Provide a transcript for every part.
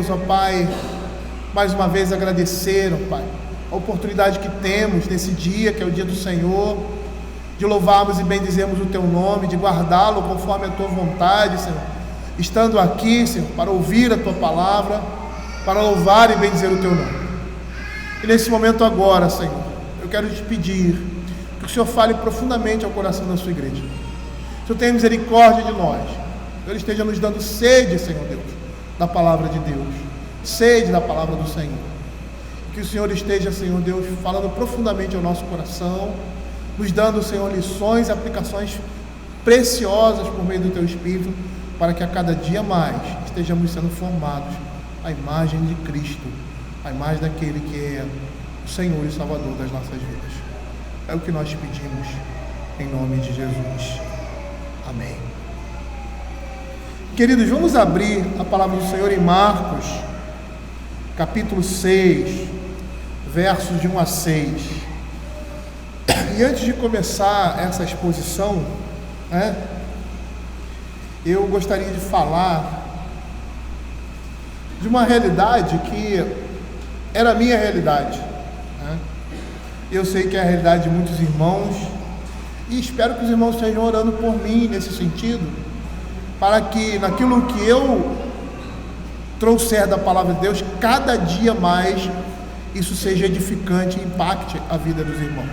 queremos, ó Pai, mais uma vez agradecer, ó Pai, a oportunidade que temos nesse dia, que é o dia do Senhor, de louvarmos e bendizermos o Teu nome, de guardá-lo conforme a Tua vontade, Senhor, estando aqui, Senhor, para ouvir a Tua palavra, para louvar e bendizer o Teu nome. E nesse momento agora, Senhor, eu quero te pedir que o Senhor fale profundamente ao coração da sua igreja. O Senhor tenha misericórdia de nós. Ele esteja nos dando sede, Senhor Deus, da palavra de Deus, sede da palavra do Senhor. Que o Senhor esteja, Senhor Deus, falando profundamente ao nosso coração, nos dando, Senhor, lições e aplicações preciosas por meio do Teu Espírito, para que a cada dia mais estejamos sendo formados à imagem de Cristo, à imagem daquele que é o Senhor e Salvador das nossas vidas. É o que nós pedimos, em nome de Jesus. Amém. Queridos, vamos abrir a palavra do Senhor em Marcos, capítulo 6, versos de 1 a 6. E antes de começar essa exposição, eu gostaria de falar de uma realidade que era a minha realidade. Eu sei que é a realidade de muitos irmãos, e espero que os irmãos estejam orando por mim nesse sentido, para que naquilo que eu trouxer da palavra de Deus, cada dia mais isso seja edificante e impacte a vida dos irmãos.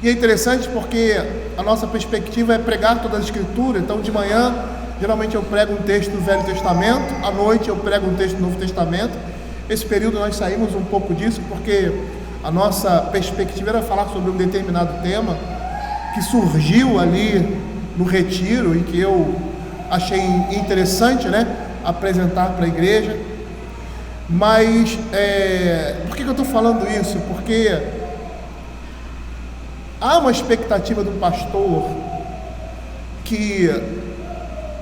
E é interessante porque a nossa perspectiva é pregar toda a Escritura. Então de manhã, geralmente eu prego um texto do Velho Testamento, à noite eu prego um texto do Novo Testamento. Esse período nós saímos um pouco disso, porque a nossa perspectiva era falar sobre um determinado tema que surgiu ali no retiro e que eu achei interessante, apresentar para a igreja. Mas por que eu estou falando isso? Porque há uma expectativa do pastor que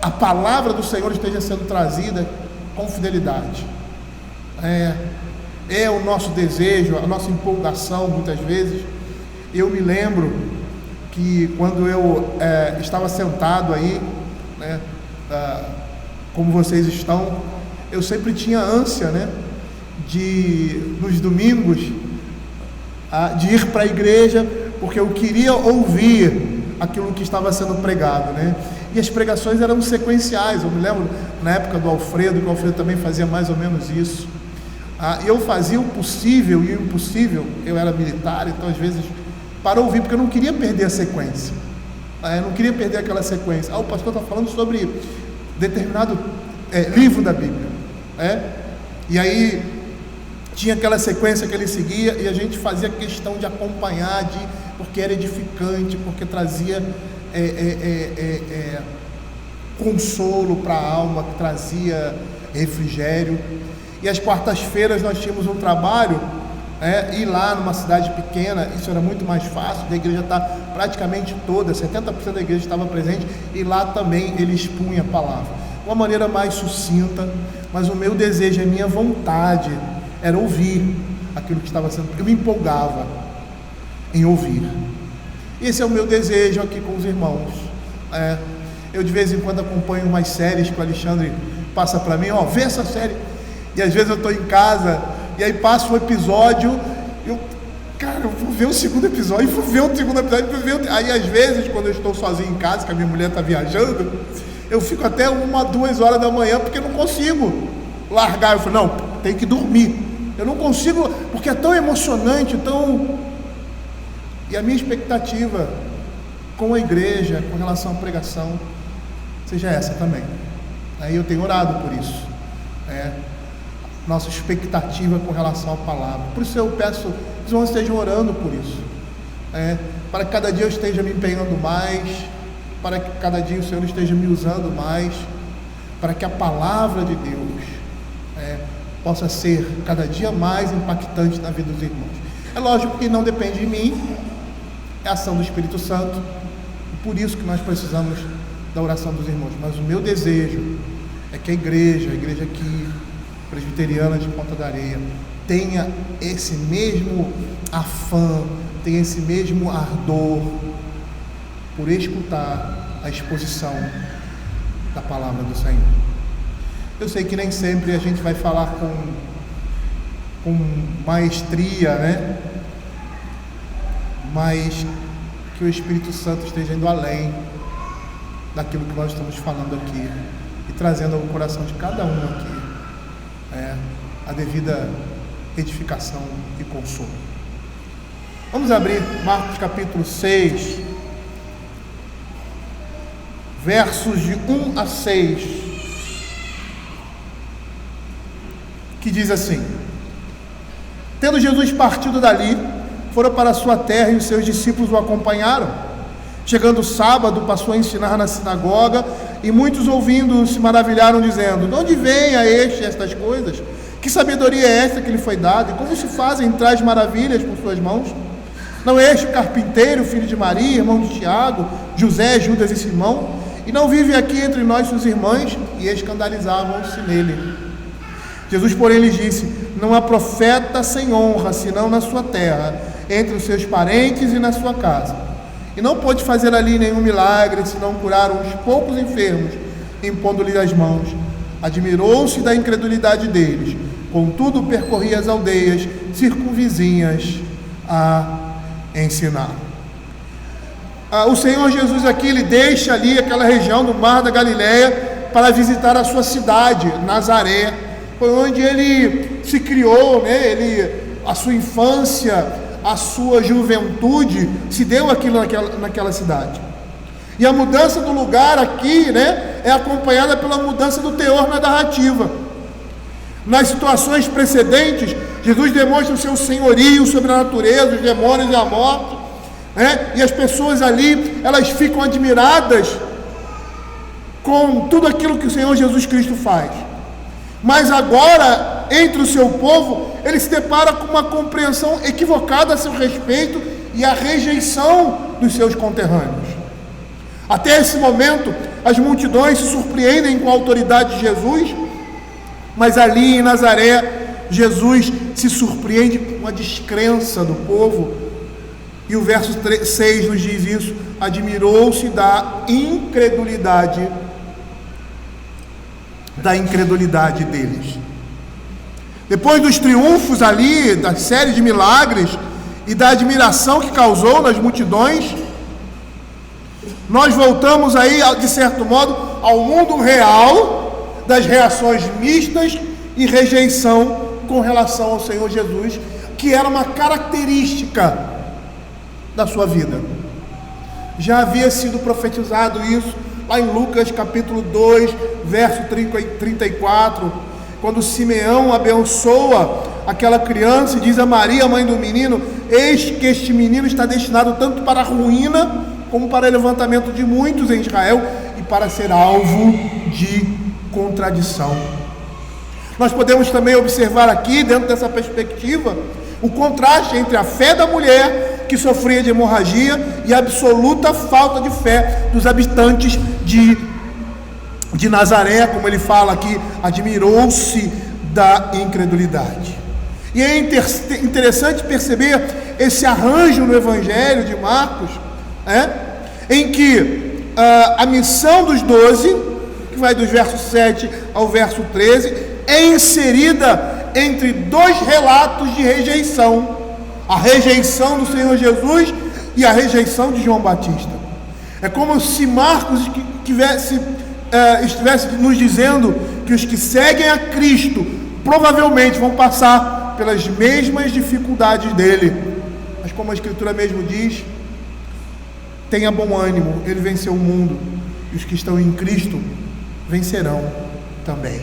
a palavra do Senhor esteja sendo trazida com fidelidade. É o nosso desejo, a nossa empolgação muitas vezes. Eu me lembro que quando eu estava sentado aí, como vocês estão, eu sempre tinha ânsia, nos domingos, de ir para a igreja, porque eu queria ouvir aquilo que estava sendo pregado, E as pregações eram sequenciais. Eu me lembro na época do Alfredo, que o Alfredo também fazia mais ou menos isso. Eu fazia o possível e o impossível. Eu era militar, então às vezes para ouvir, porque eu não queria perder a sequência. Eu não queria perder aquela sequência. O pastor está falando sobre determinado livro da Bíblia, E aí tinha aquela sequência que ele seguia, e a gente fazia questão de acompanhar, porque era edificante, porque trazia consolo para a alma, trazia refrigério. E às quartas-feiras nós tínhamos um trabalho, ir lá numa cidade pequena. Isso era muito mais fácil, a igreja está praticamente toda, 70% da igreja estava presente, e lá também ele expunha a palavra, de uma maneira mais sucinta, mas o meu desejo, a minha vontade era ouvir aquilo que estava sendo, eu me empolgava em ouvir. Esse é o meu desejo aqui com os irmãos. Eu de vez em quando acompanho umas séries que o Alexandre passa para mim, vê essa série. E às vezes eu estou em casa, e aí passa um episódio, eu vou ver o segundo episódio, vou ver o segundo episódio, aí às vezes, quando eu estou sozinho em casa, que a minha mulher está viajando, eu fico até 1, 2 horas da manhã, porque eu não consigo largar. Eu falo, não, tem que dormir. Eu não consigo, porque é tão emocionante, E a minha expectativa com a igreja, com relação à pregação, seja essa também. Aí eu tenho orado por isso. Nossa expectativa com relação à palavra. Por isso eu peço que os irmãos estejam orando por isso. Para que cada dia eu esteja me empenhando mais, para que cada dia o Senhor esteja me usando mais, para que a palavra de Deus possa ser cada dia mais impactante na vida dos irmãos. É lógico que não depende de mim, é a ação do Espírito Santo, e por isso que nós precisamos da oração dos irmãos. Mas o meu desejo é que a igreja aqui, presbiteriana de Ponta da Areia, tenha esse mesmo afã, tenha esse mesmo ardor por escutar a exposição da palavra do Senhor. Eu sei que nem sempre a gente vai falar com maestria, né? Mas que o Espírito Santo esteja indo além daquilo que nós estamos falando aqui e trazendo ao coração de cada um aqui a devida edificação e consolo. Vamos abrir Marcos capítulo 6, versos de 1 a 6, que diz assim: Tendo Jesus partido dali, foram para a sua terra e os seus discípulos o acompanharam. Chegando o sábado, passou a ensinar na sinagoga e muitos ouvindo se maravilharam, dizendo: De onde vem a este estas coisas? Que sabedoria é esta que lhe foi dada? E como se fazem tais maravilhas por suas mãos? Não é este o carpinteiro, filho de Maria, irmão de Tiago, José, Judas e Simão? E não vive aqui entre nós suas irmãs? E escandalizavam-se nele. Jesus, porém, lhes disse: Não há profeta sem honra, senão na sua terra, entre os seus parentes e na sua casa. E não pôde fazer ali nenhum milagre, senão curar uns poucos enfermos, impondo-lhes as mãos. Admirou-se da incredulidade deles. Contudo, percorria as aldeias circunvizinhas a ensinar. O Senhor Jesus aqui, ele deixa ali aquela região do Mar da Galileia para visitar a sua cidade, Nazaré. Foi onde ele se criou, né? A sua infância, a sua juventude se deu aqui naquela cidade. E a mudança do lugar aqui, né, é acompanhada pela mudança do teor na narrativa. Nas situações precedentes, Jesus demonstra o seu senhorio sobre a natureza, os demônios e a morte, né? E as pessoas ali, elas ficam admiradas com tudo aquilo que o Senhor Jesus Cristo faz. Mas agora, entre o seu povo, ele se depara com uma compreensão equivocada a seu respeito e a rejeição dos seus conterrâneos. Até esse momento, as multidões se surpreendem com a autoridade de Jesus, mas ali em Nazaré, Jesus se surpreende com a descrença do povo. E o verso 6 nos diz isso: admirou-se da incredulidade deles. Depois dos triunfos ali, da série de milagres e da admiração que causou nas multidões, nós voltamos aí, de certo modo, ao mundo real das reações mistas e rejeição com relação ao Senhor Jesus, que era uma característica da sua vida. Já havia sido profetizado isso lá em Lucas capítulo 2, verso 34, quando Simeão abençoa aquela criança e diz a Maria, mãe do menino: eis que este menino está destinado tanto para a ruína como para o levantamento de muitos em Israel e para ser alvo de contradição. Nós podemos também observar aqui, dentro dessa perspectiva, o contraste entre a fé da mulher que sofria de hemorragia e a absoluta falta de fé dos habitantes de Nazaré, como ele fala aqui, admirou-se da incredulidade. E é interessante perceber esse arranjo no Evangelho de Marcos, em que a missão dos 12, que vai dos versos 7 ao verso 13, é inserida entre dois relatos de rejeição: a rejeição do Senhor Jesus e a rejeição de João Batista. É como se Marcos estivesse nos dizendo que os que seguem a Cristo provavelmente vão passar pelas mesmas dificuldades dele, mas como a Escritura mesmo diz: tenha bom ânimo, ele venceu o mundo, e os que estão em Cristo vencerão também.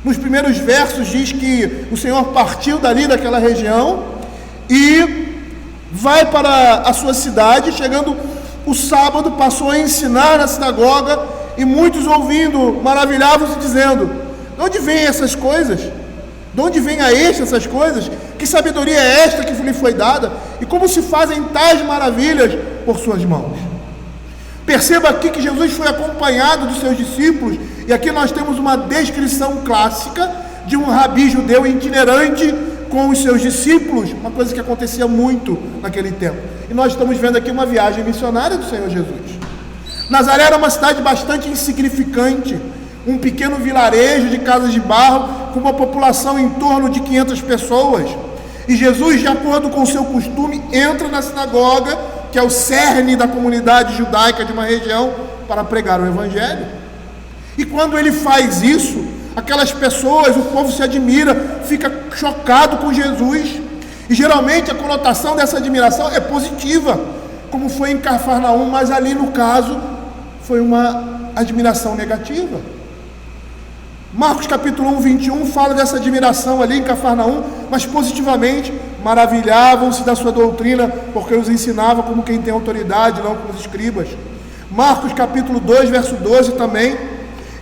Nos primeiros versos diz que o Senhor partiu dali daquela região e vai para a sua cidade. Chegando o sábado, passou a ensinar na sinagoga e muitos ouvindo maravilhavam-se, dizendo: de onde vêm essas coisas? De onde vem a este essas coisas? Que sabedoria é esta que lhe foi dada? E como se fazem tais maravilhas por suas mãos? Perceba aqui que Jesus foi acompanhado dos seus discípulos, e aqui nós temos uma descrição clássica de um rabi judeu itinerante com os seus discípulos, uma coisa que acontecia muito naquele tempo. E nós estamos vendo aqui uma viagem missionária do Senhor Jesus. Nazaré era uma cidade bastante insignificante, um pequeno vilarejo de casas de barro, com uma população em torno de 500 pessoas. E Jesus, de acordo com o seu costume, entra na sinagoga, que é o cerne da comunidade judaica de uma região, para pregar o Evangelho. E quando ele faz isso, aquelas pessoas, o povo se admira, fica chocado com Jesus. E geralmente a conotação dessa admiração é positiva, como foi em Cafarnaum, mas ali no caso foi uma admiração negativa. Marcos capítulo 1, 21 fala dessa admiração ali em Cafarnaum, mas positivamente. Maravilhavam-se da sua doutrina, porque os ensinava como quem tem autoridade, não como os escribas. Marcos capítulo 2, verso 12 também.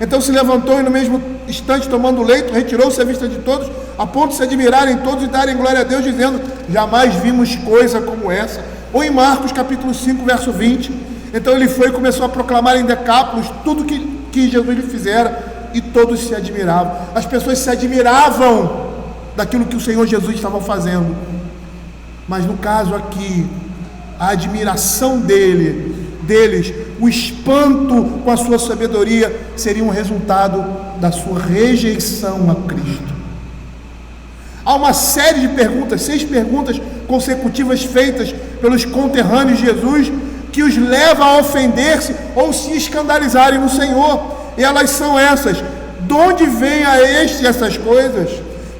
Então se levantou e no mesmo instante, tomando o leito, retirou-se à vista de todos, a ponto de se admirarem todos e darem glória a Deus, dizendo: jamais vimos coisa como essa. Ou em Marcos capítulo 5, verso 20, então ele foi e começou a proclamar em Decápolis tudo que Jesus lhe fizera, e todos se admiravam. As pessoas se admiravam daquilo que o Senhor Jesus estava fazendo, mas no caso aqui, a admiração deles, o espanto com a sua sabedoria, seria um resultado da sua rejeição a Cristo. Há uma série de perguntas, 6 perguntas consecutivas feitas pelos conterrâneos de Jesus, que os leva a ofender-se ou se escandalizarem no Senhor. E elas são essas: de onde vem a este essas coisas?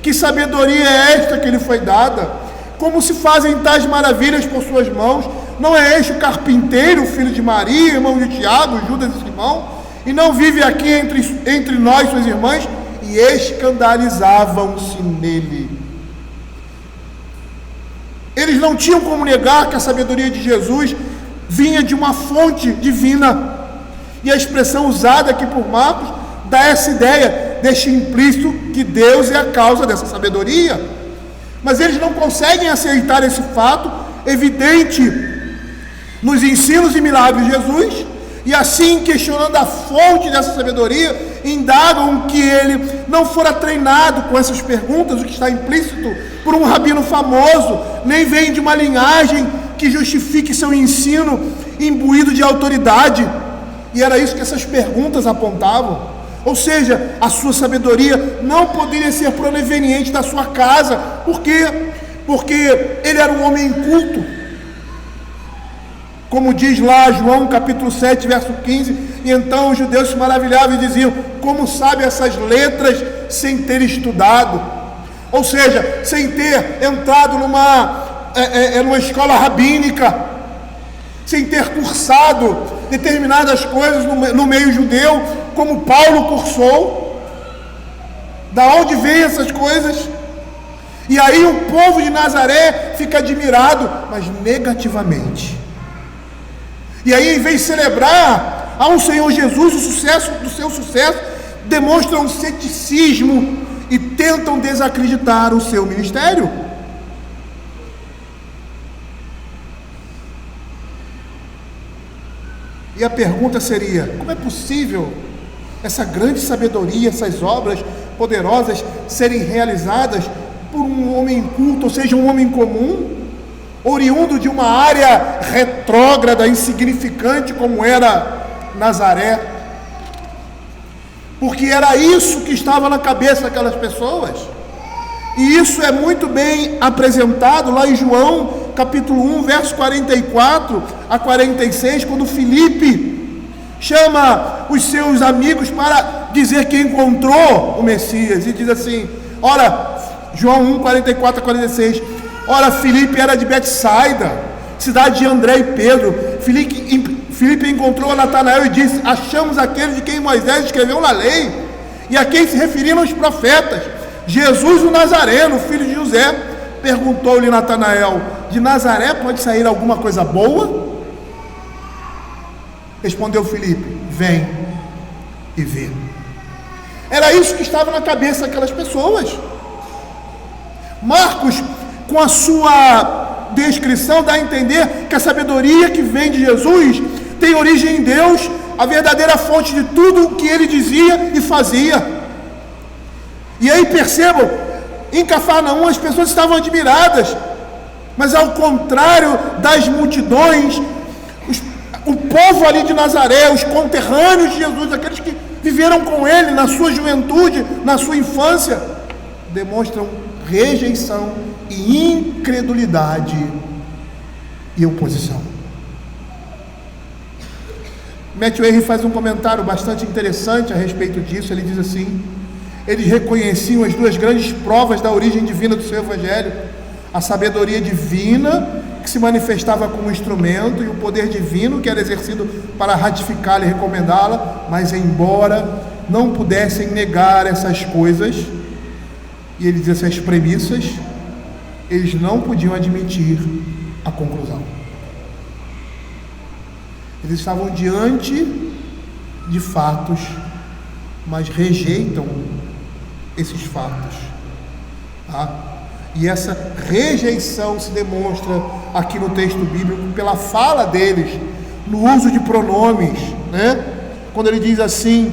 Que sabedoria é esta que lhe foi dada? Como se fazem tais maravilhas por suas mãos? Não é este o carpinteiro, filho de Maria, irmão de Tiago, Judas e Simão? E não vive aqui entre nós, suas irmãs? E escandalizavam-se nele. Eles não tinham como negar que a sabedoria de Jesus vinha de uma fonte divina. E a expressão usada aqui por Marcos dá essa ideia, deixa implícito que Deus é a causa dessa sabedoria. Mas eles não conseguem aceitar esse fato evidente nos ensinos e milagres de Jesus, e assim, questionando a fonte dessa sabedoria, indagam que ele não fora treinado com essas perguntas, o que está implícito, por um rabino famoso, nem vem de uma linhagem que justifique seu ensino imbuído de autoridade. E era isso que essas perguntas apontavam. Ou seja, a sua sabedoria não poderia ser proveniente da sua casa. Por quê? Porque ele era um homem culto. Como diz lá João capítulo 7, verso 15: e então os judeus se maravilhavam e diziam: como sabe essas letras sem ter estudado? Ou seja, sem ter entrado numa escola rabínica, sem ter cursado determinadas coisas no meio judeu, como Paulo cursou. Da onde vem essas coisas? E aí o povo de Nazaré fica admirado, mas negativamente. E aí, em vez de celebrar ao Senhor Jesus o sucesso do seu sucesso, demonstram um ceticismo e tentam desacreditar o seu ministério. E a pergunta seria: como é possível essa grande sabedoria, essas obras poderosas serem realizadas por um homem culto, ou seja, um homem comum, oriundo de uma área retrógrada, insignificante como era Nazaré? Porque era isso que estava na cabeça daquelas pessoas. E isso é muito bem apresentado lá em João capítulo 1, verso 44 a 46, quando Filipe chama os seus amigos para dizer que encontrou o Messias, e diz assim: ora, João 1, 44 a 46, ora, Filipe era de Betsaida, cidade de André e Pedro. Filipe encontrou a Natanael e disse: achamos aquele de quem Moisés escreveu na lei, e a quem se referiram os profetas, Jesus o Nazareno, filho de José. Perguntou-lhe Natanael: de Nazaré pode sair alguma coisa boa? Respondeu Filipe: vem e vê. Era isso que estava na cabeça daquelas pessoas. Marcos, com a sua descrição, dá a entender que a sabedoria que vem de Jesus tem origem em Deus, a verdadeira fonte de tudo o que ele dizia e fazia. E aí percebam, em Cafarnaum as pessoas estavam admiradas, mas ao contrário das multidões, o povo ali de Nazaré, os conterrâneos de Jesus, aqueles que viveram com ele na sua juventude, na sua infância, demonstram rejeição e incredulidade e oposição. Matthew Henry faz um comentário bastante interessante a respeito disso. Ele diz assim: eles reconheciam as duas grandes provas da origem divina do seu evangelho: a sabedoria divina, que se manifestava como instrumento, e o poder divino, que era exercido para ratificá-la e recomendá-la. Mas embora não pudessem negar essas coisas, e ele diz essas premissas, eles não podiam admitir a conclusão. Eles estavam diante de fatos, mas rejeitam esses fatos, tá? E essa rejeição se demonstra aqui no texto bíblico pela fala deles, no uso de pronomes, né? Quando ele diz assim: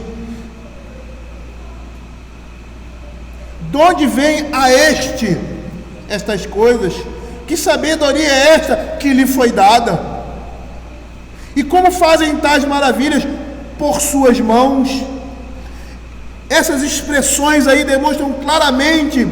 de onde vem a estas coisas? Que sabedoria é esta que lhe foi dada? E como fazem tais maravilhas por suas mãos? Essas expressões aí demonstram claramente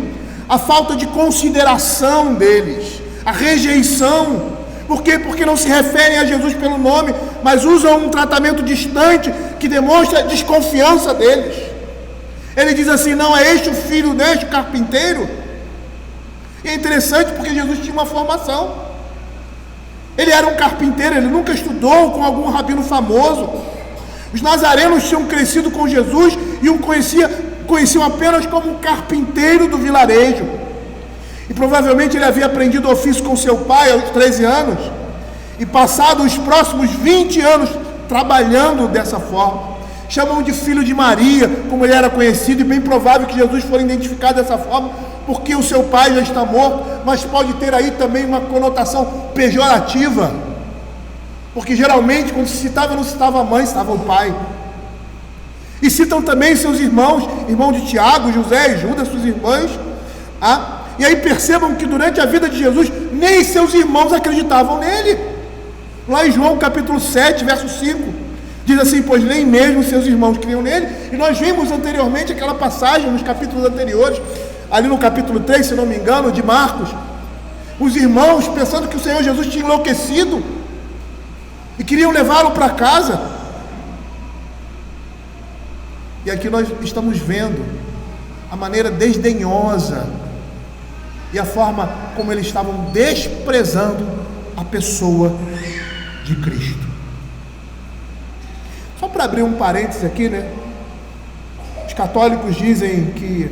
a falta de consideração deles, a rejeição. Por quê? Porque não se referem a Jesus pelo nome, mas usam um tratamento distante que demonstra a desconfiança deles. Ele diz assim: não é este o filho deste carpinteiro? E é interessante porque Jesus tinha uma formação. Ele era um carpinteiro, ele nunca estudou com algum rabino famoso. Os nazarenos tinham crescido com Jesus e o conheciam apenas como um carpinteiro do vilarejo. E provavelmente ele havia aprendido o ofício com seu pai aos 13 anos e passado os próximos 20 anos trabalhando dessa forma. Chamam de filho de Maria, como ele era conhecido, e bem provável que Jesus for identificado dessa forma, porque o seu pai já está morto, mas pode ter aí também uma conotação pejorativa, porque geralmente quando se citava, não citava a mãe, citava o pai. E citam também seus irmãos, irmão de Tiago, José e Judas, suas irmãs. E aí percebam que durante a vida de Jesus, nem seus irmãos acreditavam nele. Lá em João capítulo 7, verso 5, diz assim: pois nem mesmo seus irmãos criam nele. E nós vimos anteriormente aquela passagem nos capítulos anteriores, ali no capítulo 3, se não me engano, de Marcos, os irmãos pensando que o Senhor Jesus tinha enlouquecido e queriam levá-lo para casa. E aqui nós estamos vendo a maneira desdenhosa e a forma como eles estavam desprezando a pessoa de Cristo. Só para abrir um parênteses aqui, né? Os católicos dizem que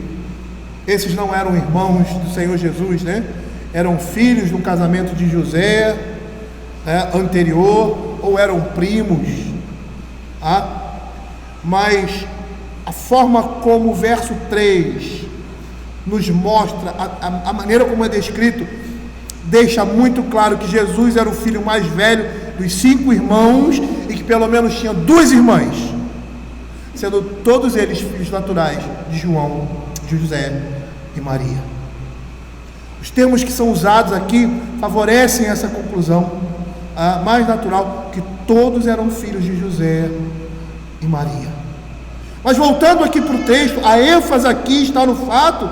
esses não eram irmãos do Senhor Jesus, né? Eram filhos de um casamento de José, né, anterior, ou eram primos, mas a forma como o verso 3 nos mostra, a maneira como é descrito, deixa muito claro que Jesus era o filho mais velho dos 5 irmãos e que pelo menos tinha 2 irmãs, sendo todos eles filhos naturais de João, de José e Maria. Os termos que são usados aqui favorecem essa conclusão mais natural, que todos eram filhos de José e Maria. Mas voltando aqui para o texto, a ênfase aqui está no fato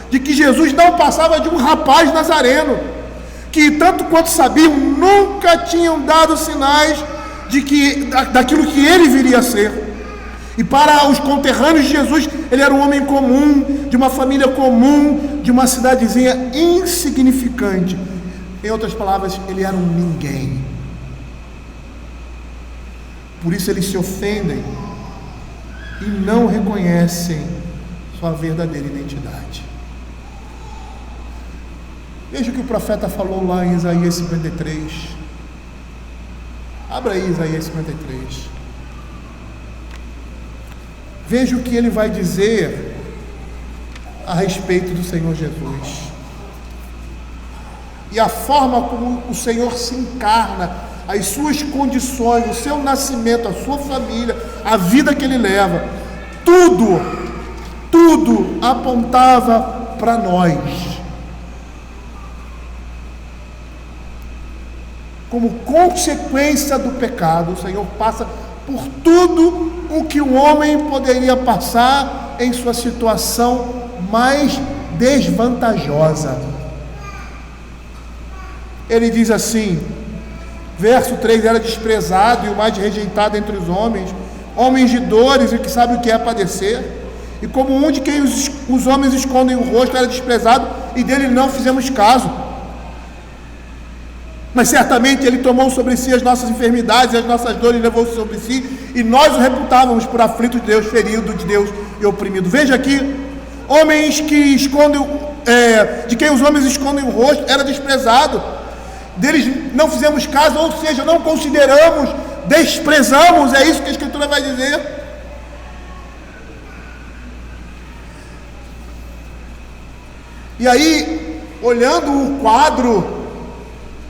de que Jesus não passava de um rapaz nazareno, que tanto quanto sabiam, nunca tinham dado sinais daquilo que ele viria a ser. E para os conterrâneos de Jesus, ele era um homem comum, de uma família comum, de uma cidadezinha insignificante. Em outras palavras, ele era um ninguém. Por isso eles se ofendem e não reconhecem sua verdadeira identidade. Veja o que o profeta falou lá em Isaías 53. Abra aí Isaías 53. Veja o que ele vai dizer a respeito do Senhor Jesus. E a forma como o Senhor se encarna, as suas condições, o seu nascimento, a sua família, a vida que ele leva, tudo apontava para nós. Como consequência do pecado, o Senhor passa por tudo o que o homem poderia passar em sua situação mais desvantajosa. Ele diz assim, verso 3, era desprezado e o mais rejeitado entre os homens, homens de dores e que sabe o que é padecer, e como um de quem os homens escondem o rosto, era desprezado e dele não fizemos caso. Mas certamente ele tomou sobre si as nossas enfermidades e as nossas dores levou sobre si, e nós o reputávamos por aflito de Deus, ferido de Deus e oprimido. Veja aqui, homens que escondem, de quem os homens escondem o rosto, era desprezado, deles não fizemos caso, ou seja, não consideramos, desprezamos, é isso que a Escritura vai dizer. E aí, olhando o quadro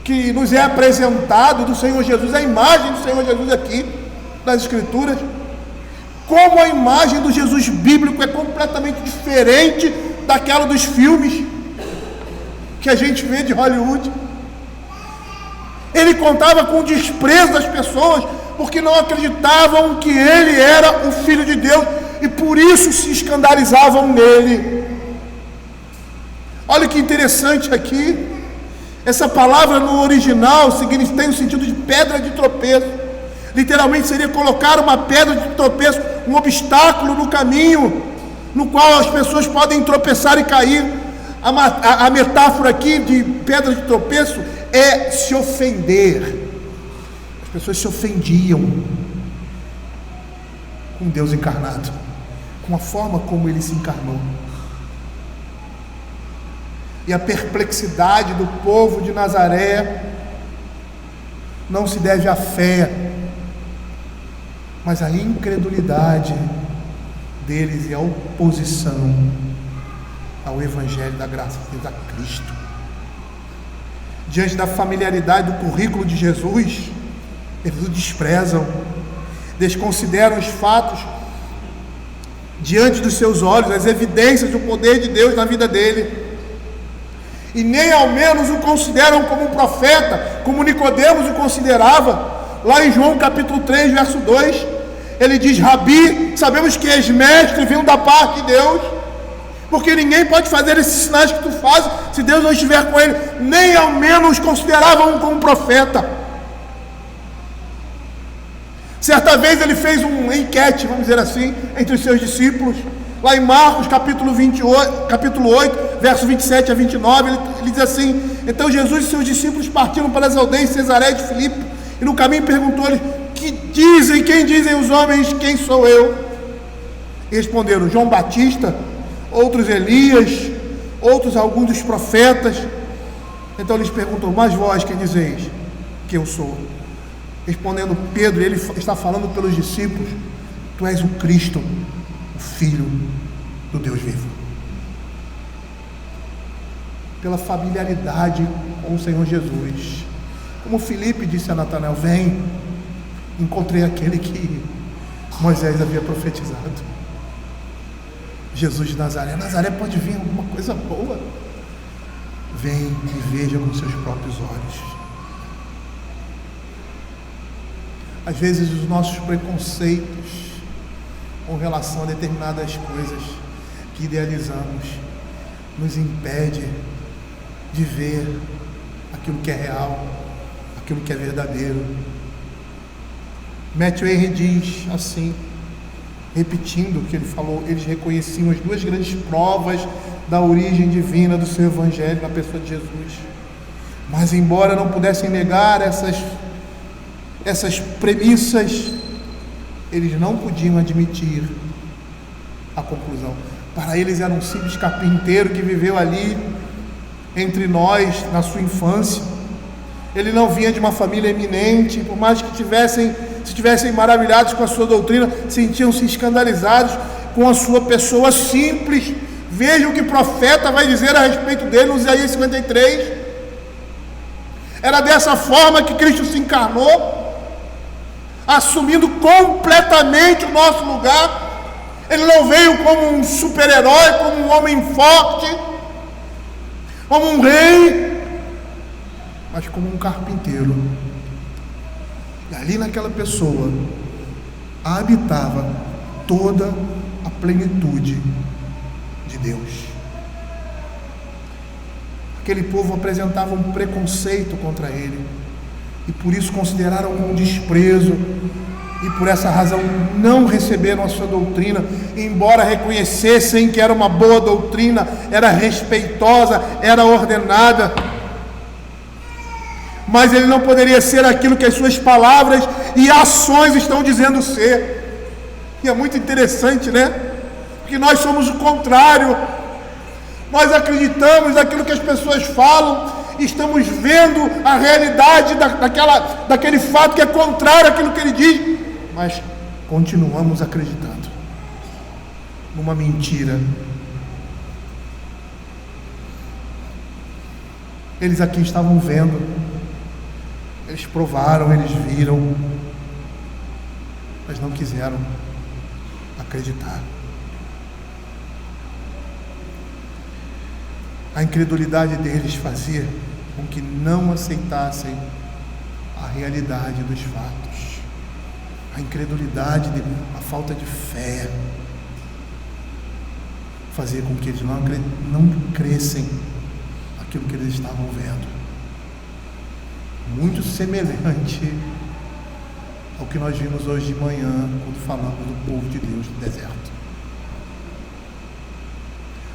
que nos é apresentado do Senhor Jesus, a imagem do Senhor Jesus aqui, nas Escrituras, como a imagem do Jesus bíblico é completamente diferente daquela dos filmes que a gente vê de Hollywood. Ele contava com o desprezo das pessoas, porque não acreditavam que ele era o Filho de Deus, e por isso se escandalizavam nele. Olha que interessante aqui, essa palavra no original tem o sentido de pedra de tropeço. Literalmente seria colocar uma pedra de tropeço, um obstáculo no caminho, no qual as pessoas podem tropeçar e cair. A metáfora aqui de pedra de tropeço é se ofender. As pessoas se ofendiam com Deus encarnado, com a forma como ele se encarnou. E a perplexidade do povo de Nazaré não se deve à fé, mas à incredulidade deles e à oposição ao Evangelho da graça de Deus, a Cristo. Diante da familiaridade do currículo de Jesus, eles o desprezam, desconsideram os fatos diante dos seus olhos, as evidências do poder de Deus na vida dele, e nem ao menos o consideram como um profeta, como Nicodemos o considerava. Lá em João capítulo 3, verso 2, ele diz: Rabi, sabemos que és mestre vindo da parte de Deus, porque ninguém pode fazer esses sinais que tu fazes se Deus não estiver com ele. Nem ao menos consideravam como profeta. Certa vez ele fez uma enquete, vamos dizer assim, entre os seus discípulos. Lá em Marcos capítulo 8, verso 27 a 29, ele diz assim: então Jesus e seus discípulos partiram para as aldeias de Cesaré de Filipe, e no caminho perguntou-lhes: quem dizem os homens, quem sou eu? E responderam: João Batista, outros Elias, outros alguns dos profetas. Então eles perguntam: mas vós, quem dizeis que eu sou? Respondendo Pedro, ele está falando pelos discípulos: tu és o Cristo, o Filho do Deus vivo. Pela familiaridade com o Senhor Jesus, como Filipe disse a Natanael: vem, encontrei aquele que Moisés havia profetizado, Jesus de Nazaré. Nazaré pode vir alguma coisa boa? Vem e veja com seus próprios olhos. Às vezes os nossos preconceitos com relação a determinadas coisas que idealizamos nos impede de ver aquilo que é real, aquilo que é verdadeiro. Matthew Henry diz assim, repetindo o que ele falou: eles reconheciam as duas grandes provas da origem divina do seu evangelho na pessoa de Jesus, mas embora não pudessem negar essas premissas, eles não podiam admitir a conclusão. Para eles era um simples carpinteiro que viveu ali entre nós na sua infância. Ele não vinha de uma família eminente, por mais que estivessem maravilhados com a sua doutrina, sentiam-se escandalizados com a sua pessoa simples. Veja o que o profeta vai dizer a respeito dele no Isaías 53. Era dessa forma que Cristo se encarnou, assumindo completamente o nosso lugar. Ele não veio como um super-herói, como um homem forte, como um rei, mas como um carpinteiro. E ali naquela pessoa, habitava toda a plenitude de Deus. Aquele povo apresentava um preconceito contra ele, e por isso consideraram com desprezo, e por essa razão não receberam a sua doutrina, embora reconhecessem que era uma boa doutrina, era respeitosa, era ordenada. Mas ele não poderia ser aquilo que as suas palavras e ações estão dizendo ser. E é muito interessante, né? Porque nós somos o contrário. Nós acreditamos naquilo que as pessoas falam, e estamos vendo a realidade daquele fato que é contrário àquilo que ele diz, mas continuamos acreditando numa mentira. Eles aqui estavam vendo, eles provaram, eles viram, mas não quiseram acreditar. A incredulidade deles fazia com que não aceitassem a realidade dos fatos. A incredulidade, a falta de fé, fazia com que eles não crescem naquilo que eles estavam vendo. Muito semelhante ao que nós vimos hoje de manhã, quando falamos do povo de Deus no deserto.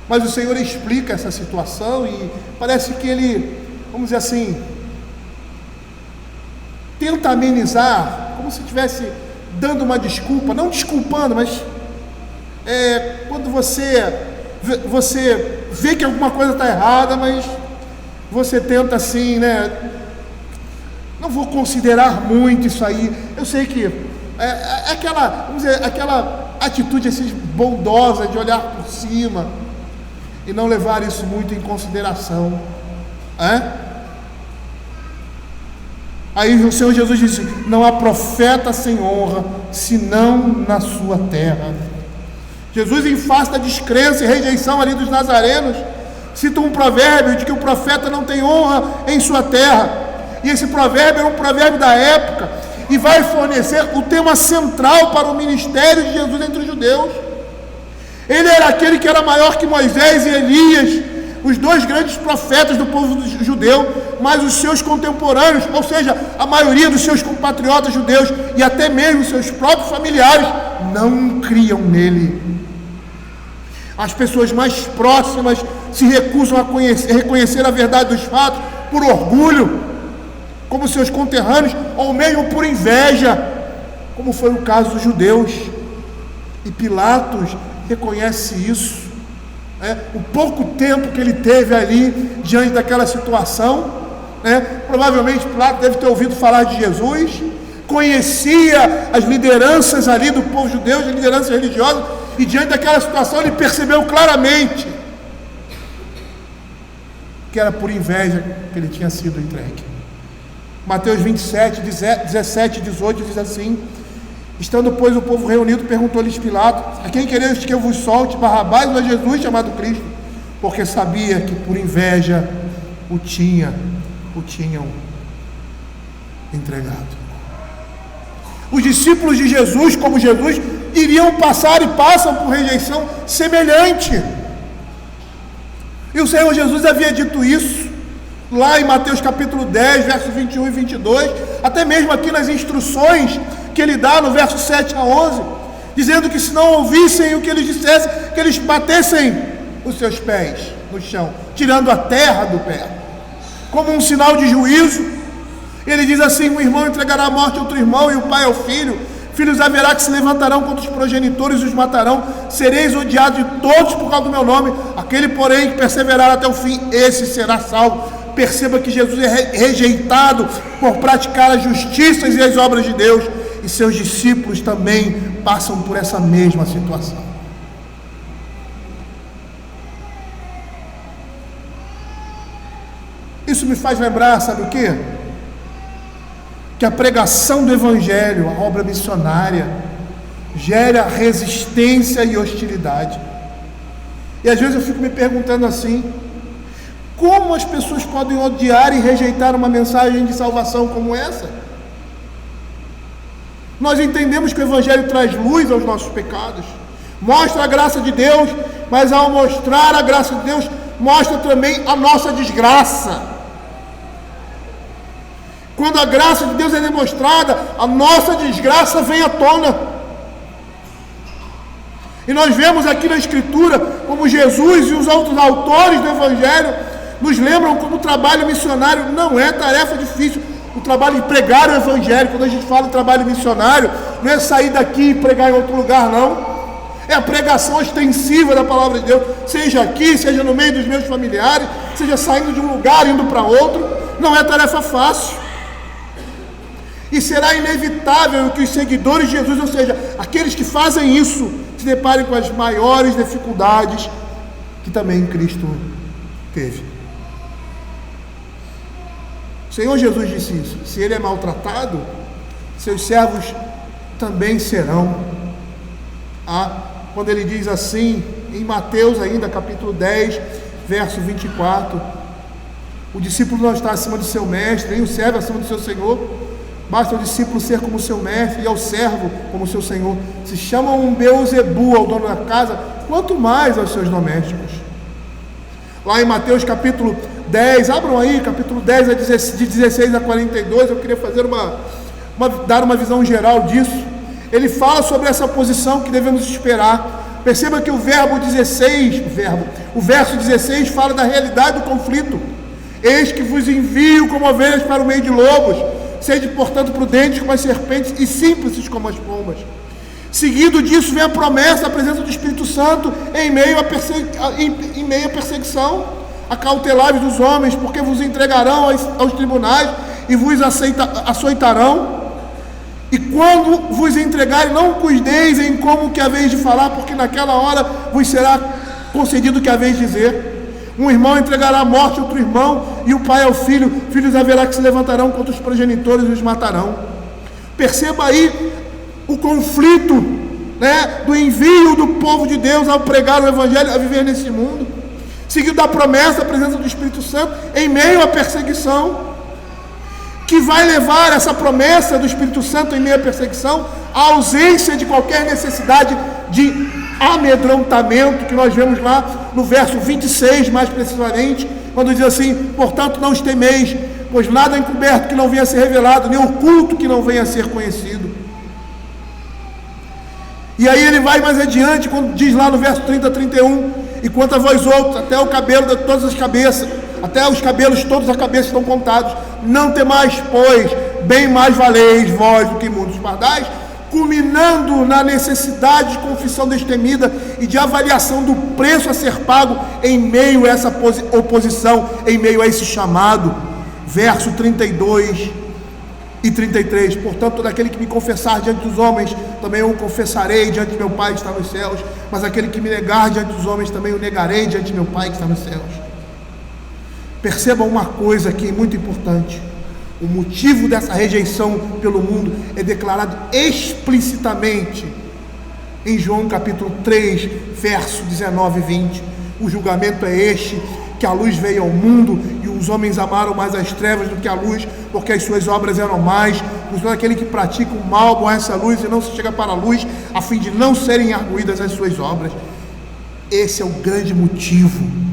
Mas o Senhor explica essa situação e parece que ele, vamos dizer assim, tenta amenizar, como se estivesse dando uma desculpa, não desculpando, mas quando você vê que alguma coisa está errada, mas você tenta assim, né? Não vou considerar muito isso aí. Eu sei que é aquela, vamos dizer, aquela atitude assim bondosa de olhar por cima e não levar isso muito em consideração. Aí o Senhor Jesus disse: não há profeta sem honra, senão na sua terra. Jesus, em face da descrença e rejeição ali dos nazarenos, cita um provérbio de que o profeta não tem honra em sua terra. E esse provérbio é um provérbio da época e vai fornecer o tema central para o ministério de Jesus entre os judeus. Ele era aquele que era maior que Moisés e Elias, os dois grandes profetas do povo judeu, mas os seus contemporâneos, ou seja, a maioria dos seus compatriotas judeus e até mesmo seus próprios familiares, não criam nele. As pessoas mais próximas se recusam a reconhecer a verdade dos fatos por orgulho, como seus conterrâneos, ou mesmo por inveja, como foi o caso dos judeus. E Pilatos reconhece isso, o pouco tempo que ele teve ali diante daquela situação, provavelmente Pilatos deve ter ouvido falar de Jesus, conhecia as lideranças ali do povo judeu, as lideranças religiosas, e diante daquela situação ele percebeu claramente que era por inveja que ele tinha sido entregue. Mateus 27, 17 e 18 diz assim: estando, pois, o povo reunido, perguntou-lhes Pilatos: a quem quereis que eu vos solte, Barrabás ou a Jesus chamado Cristo? Porque sabia que por inveja o tinham entregado. Os discípulos de Jesus, como Jesus, iriam passar e passam por rejeição semelhante. E o Senhor Jesus havia dito isso lá em Mateus capítulo 10, versos 21 e 22, até mesmo aqui nas instruções que ele dá no verso 7 a 11, dizendo que se não ouvissem o que eles dissessem, que eles batessem os seus pés no chão, tirando a terra do pé, como um sinal de juízo. Ele diz assim: um irmão entregará à morte outro irmão, e o pai ao filho. Filhos haverá que se levantarão contra os progenitores e os matarão. Sereis odiados de todos por causa do meu nome. Aquele, porém, que perseverar até o fim, esse será salvo. Perceba que Jesus é rejeitado por praticar as justiças e as obras de Deus, e seus discípulos também passam por essa mesma situação. Isso me faz lembrar, sabe o quê? Que a pregação do Evangelho, a obra missionária, gera resistência e hostilidade. E às vezes eu fico me perguntando assim: como as pessoas podem odiar e rejeitar uma mensagem de salvação como essa? Nós entendemos que o Evangelho traz luz aos nossos pecados, mostra a graça de Deus, mas ao mostrar a graça de Deus, mostra também a nossa desgraça. Quando a graça de Deus é demonstrada, a nossa desgraça vem à tona. E nós vemos aqui na Escritura como Jesus e os outros autores do Evangelho nos lembram como o trabalho missionário não é tarefa difícil. O trabalho de pregar o Evangelho, quando a gente fala de trabalho missionário, não é sair daqui e pregar em outro lugar, não. É a pregação extensiva da palavra de Deus, seja aqui, seja no meio dos meus familiares, seja saindo de um lugar, indo para outro. Não é tarefa fácil. E será inevitável que os seguidores de Jesus, ou seja, aqueles que fazem isso, se deparem com as maiores dificuldades que também Cristo teve. O Senhor Jesus disse isso: se ele é maltratado, seus servos também serão. Quando ele diz assim, em Mateus ainda, capítulo 10, verso 24, o discípulo não está acima do seu mestre, nem o servo acima do seu senhor. Basta o discípulo ser como seu mestre e ao servo como seu senhor. Se chamam um Beelzebu ao dono da casa, quanto mais aos seus domésticos. Lá em Mateus capítulo 10, abram aí, capítulo 10, de 16 a 42, eu queria fazer dar uma visão geral disso. Ele fala sobre essa posição que devemos esperar. Perceba que o verso 16 fala da realidade do conflito. Eis que vos envio como ovelhas para o meio de lobos. Sede, portanto, prudentes como as serpentes e simples como as pombas. Seguido disso vem a promessa da presença do Espírito Santo em meio à perseguição. Acautelai-vos dos homens, porque vos entregarão aos tribunais e vos açoitarão. E quando vos entregarem, não cuideis em como que haveis de falar, porque naquela hora vos será concedido o que haveis de dizer. Um irmão entregará à morte outro irmão, e o pai ao filho. Filhos haverá que se levantarão contra os progenitores e os matarão. Perceba aí o conflito, do envio do povo de Deus ao pregar o Evangelho, a viver nesse mundo, seguido da promessa, da presença do Espírito Santo, em meio à perseguição, que vai levar essa promessa do Espírito Santo em meio à perseguição, à ausência de qualquer necessidade de amedrontamento, que nós vemos lá no verso 26, mais precisamente, quando diz assim: portanto não os temeis, pois nada é encoberto que não venha a ser revelado, nem oculto que não venha a ser conhecido. E aí ele vai mais adiante, quando diz lá no verso 30 a 31, e quanto a vós outros, até o cabelo de todas as cabeças, até os cabelos todos a cabeça estão contados, não temais, pois, bem mais valeis vós do que muitos pardais, culminando na necessidade de confissão destemida e de avaliação do preço a ser pago em meio a essa oposição, em meio a esse chamado. Verso 32 e 33, portanto, todo aquele que me confessar diante dos homens, também eu o confessarei diante de meu Pai que está nos céus, mas aquele que me negar diante dos homens, também eu negarei diante de meu Pai que está nos céus. Percebam uma coisa aqui muito importante: o motivo dessa rejeição pelo mundo é declarado explicitamente em João capítulo 3, verso 19 e 20. O julgamento é este, que a luz veio ao mundo e os homens amaram mais as trevas do que a luz, porque as suas obras eram más. Pois todo aquele que pratica o mal aborrece a luz e não se chega para a luz, a fim de não serem arguídas as suas obras. Esse é o grande motivo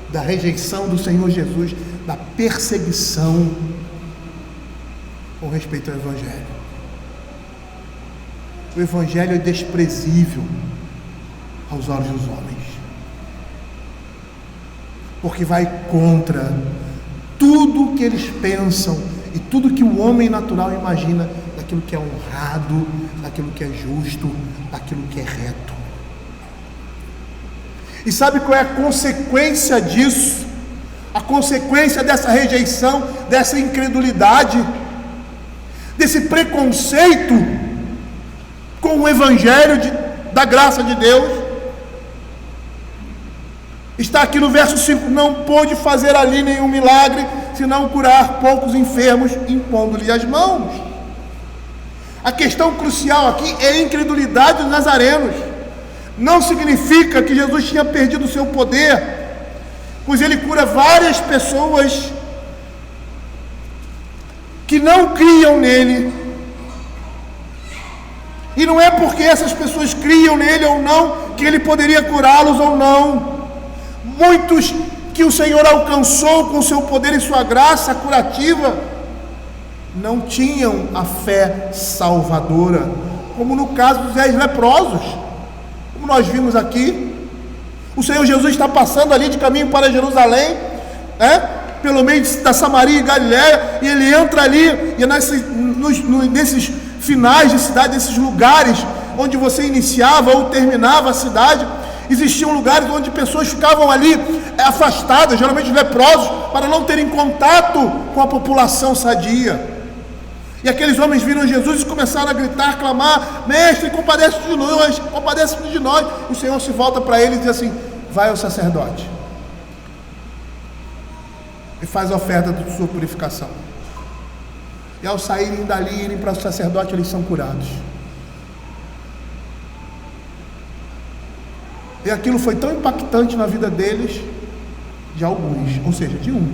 da rejeição do Senhor Jesus, da perseguição com respeito ao Evangelho. O Evangelho é desprezível aos olhos dos homens, porque vai contra tudo que eles pensam e tudo que o homem natural imagina daquilo que é honrado, daquilo que é justo, daquilo que é reto. E sabe qual é a consequência disso? A consequência dessa rejeição, dessa incredulidade, desse preconceito com o Evangelho da graça de Deus? Está aqui no verso 5: não pôde fazer ali nenhum milagre, senão curar poucos enfermos, impondo-lhe as mãos. A questão crucial aqui é a incredulidade dos nazarenos. Não significa que Jesus tinha perdido o seu poder, pois ele cura várias pessoas que não criam nele, E não é porque essas pessoas criam nele ou não, que ele poderia curá-los ou não. Muitos que o Senhor alcançou com seu poder e sua graça curativa, não tinham a fé salvadora, como no caso dos 10 leprosos, como nós vimos aqui. O Senhor Jesus está passando ali de caminho para Jerusalém, pelo meio da Samaria e Galiléia, e ele entra ali, e nesses finais de cidade, nesses lugares onde você iniciava ou terminava a cidade, existiam lugares onde pessoas ficavam ali afastadas, geralmente leprosos, para não terem contato com a população sadia. E aqueles homens viram Jesus e começaram a gritar, clamar: mestre, compadece-te de nós, compadece-te de nós. E o Senhor se volta para eles e diz assim: vai ao sacerdote e faz a oferta de sua purificação. E ao saírem dali e irem para o sacerdote, eles são curados. E aquilo foi tão impactante na vida deles, de alguns, ou seja, de um,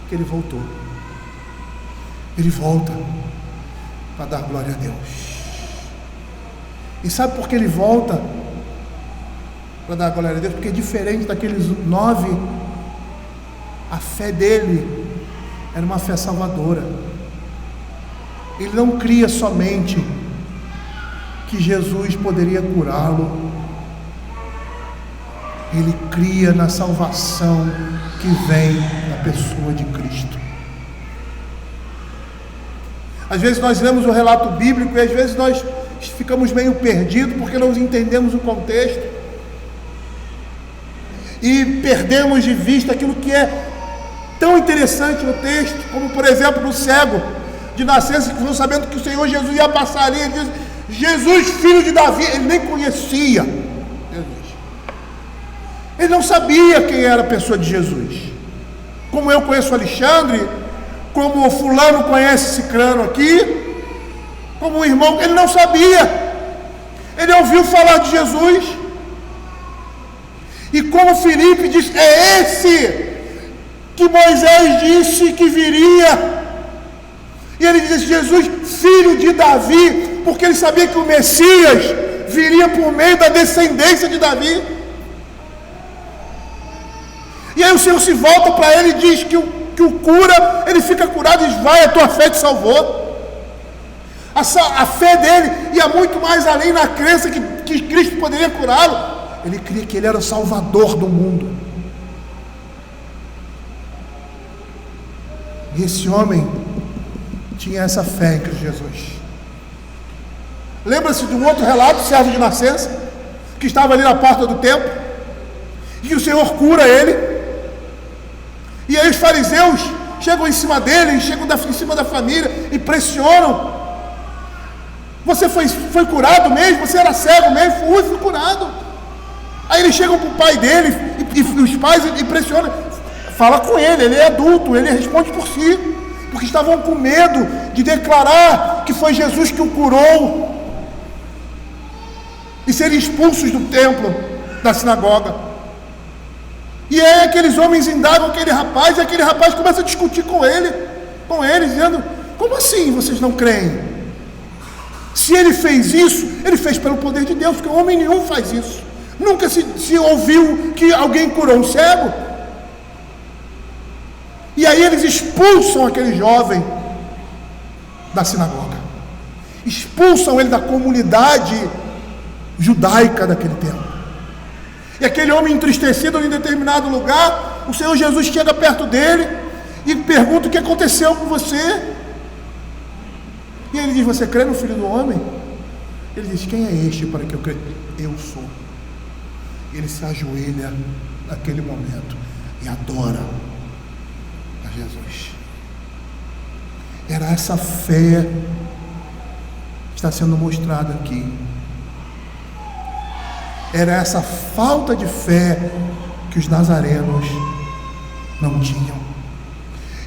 que ele voltou. Ele volta para dar glória a Deus. E sabe por que ele volta para dar glória a Deus? Porque diferente daqueles 9, a fé dele era uma fé salvadora. Ele não cria somente que Jesus poderia curá-lo, ele cria na salvação que vem da pessoa de Cristo. Às vezes nós lemos o relato bíblico e às vezes nós ficamos meio perdidos porque não entendemos o contexto e perdemos de vista aquilo que é tão interessante no texto, como por exemplo no cego de nascença, que ficou sabendo que o Senhor Jesus ia passar ali, ele diz: Jesus, filho de Davi. Ele nem conhecia Jesus, ele não sabia quem era a pessoa de Jesus, como eu conheço o Alexandre, como o fulano conhece Cicrano aqui, como o irmão. Ele não sabia, ele ouviu falar de Jesus, e como Filipe disse: é esse que Moisés disse que viria. E ele diz: Jesus, filho de Davi, porque ele sabia que o Messias viria por meio da descendência de Davi. E aí o Senhor se volta para ele e diz que o cura, ele fica curado e diz: vai, a tua fé te salvou. A fé dele ia muito mais além na crença que Cristo poderia curá-lo. Ele cria que ele era o Salvador do mundo. E esse homem tinha essa fé em Cristo Jesus. Lembra-se de um outro relato, servo de nascença, que estava ali na porta do templo, e que o Senhor cura ele. E aí os fariseus chegam em cima dele, chegam em cima da família e pressionam: você foi curado mesmo? Você era cego mesmo? Fui curado. Aí eles chegam para o pai dele e os pais e pressionam: fala com ele, ele é adulto, ele responde por si. Porque estavam com medo de declarar que foi Jesus que o curou e serem expulsos do templo, da sinagoga. E aí aqueles homens indagam aquele rapaz, e aquele rapaz começa a discutir com eles, dizendo: como assim vocês não creem? Se ele fez isso, ele fez pelo poder de Deus, porque homem nenhum faz isso. Nunca se ouviu que alguém curou um cego. E aí eles expulsam aquele jovem da sinagoga, expulsam ele da comunidade judaica daquele tempo. E aquele homem entristecido em determinado lugar, o Senhor Jesus chega perto dele e pergunta: o que aconteceu com você? E ele diz: você crê no Filho do Homem? Ele diz: quem é este para que eu creia? Eu sou. Ele se ajoelha naquele momento e adora a Jesus. Era essa fé que está sendo mostrada aqui. Era essa falta de fé que os nazarenos não tinham.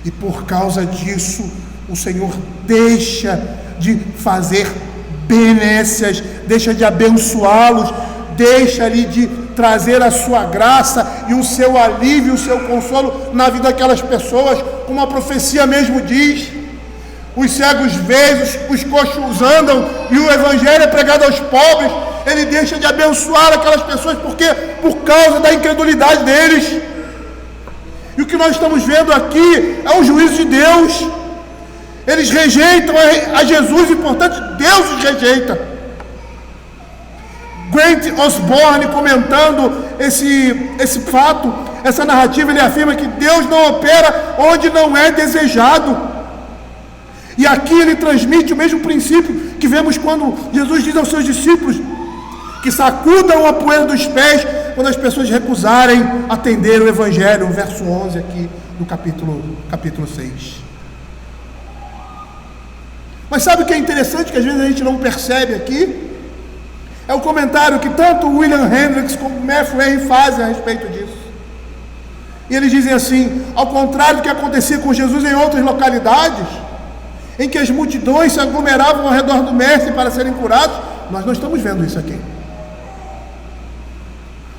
E por causa disso, o Senhor deixa de fazer benécias, deixa de abençoá-los, deixa ali de trazer a sua graça e o seu alívio, o seu consolo na vida daquelas pessoas, como a profecia mesmo diz: os cegos veem, os coxos andam, e o evangelho é pregado aos pobres, ele deixa de abençoar aquelas pessoas, porque por causa da incredulidade deles. E o que nós estamos vendo aqui é o juízo de Deus. Eles rejeitam a Jesus e, portanto, Deus os rejeita. Grant Osborne, comentando esse fato, essa narrativa, ele afirma que Deus não opera onde não é desejado. E aqui ele transmite o mesmo princípio que vemos quando Jesus diz aos seus discípulos que sacudam a poeira dos pés quando as pessoas recusarem atender o Evangelho, o verso 11 aqui do capítulo 6. Mas sabe o que é interessante, que às vezes a gente não percebe aqui? É o comentário que tanto William Hendricks como Matthew Henry fazem a respeito disso. E eles dizem assim: ao contrário do que acontecia com Jesus em outras localidades, em que as multidões se aglomeravam ao redor do mestre para serem curados, nós não estamos vendo isso aqui.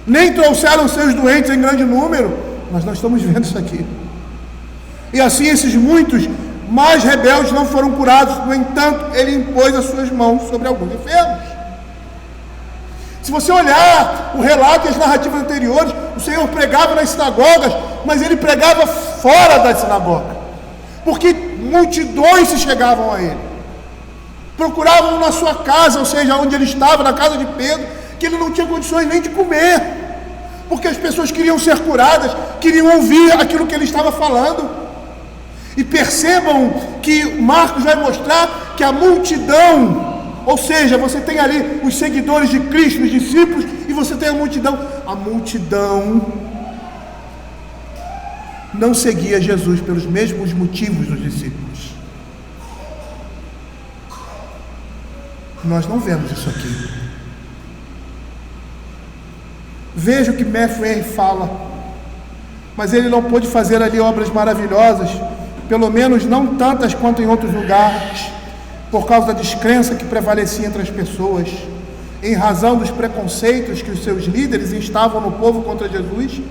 Nem trouxeram seus doentes em grande número, nós não estamos vendo isso aqui. E assim esses muitos mais rebeldes não foram curados. No entanto, ele impôs as suas mãos sobre alguns enfermos. Se você olhar o relato e as narrativas anteriores, o Senhor pregava nas sinagogas, mas ele pregava fora da sinagoga, porque multidões se chegavam a ele, procuravam na sua casa, ou seja, onde ele estava, na casa de Pedro, que ele não tinha condições nem de comer, porque as pessoas queriam ser curadas, queriam ouvir aquilo que ele estava falando. E percebam que Marcos vai mostrar que a multidão, ou seja, você tem ali os seguidores de Cristo, os discípulos, e você tem a multidão. A multidão não seguia Jesus pelos mesmos motivos dos discípulos. Nós não vemos isso aqui. Veja o que Matthew Henry fala. Mas ele não pôde fazer ali obras maravilhosas, pelo menos não tantas quanto em outros lugares, por causa da descrença que prevalecia entre as pessoas, em razão dos preconceitos que os seus líderes instavam no povo contra Jesus,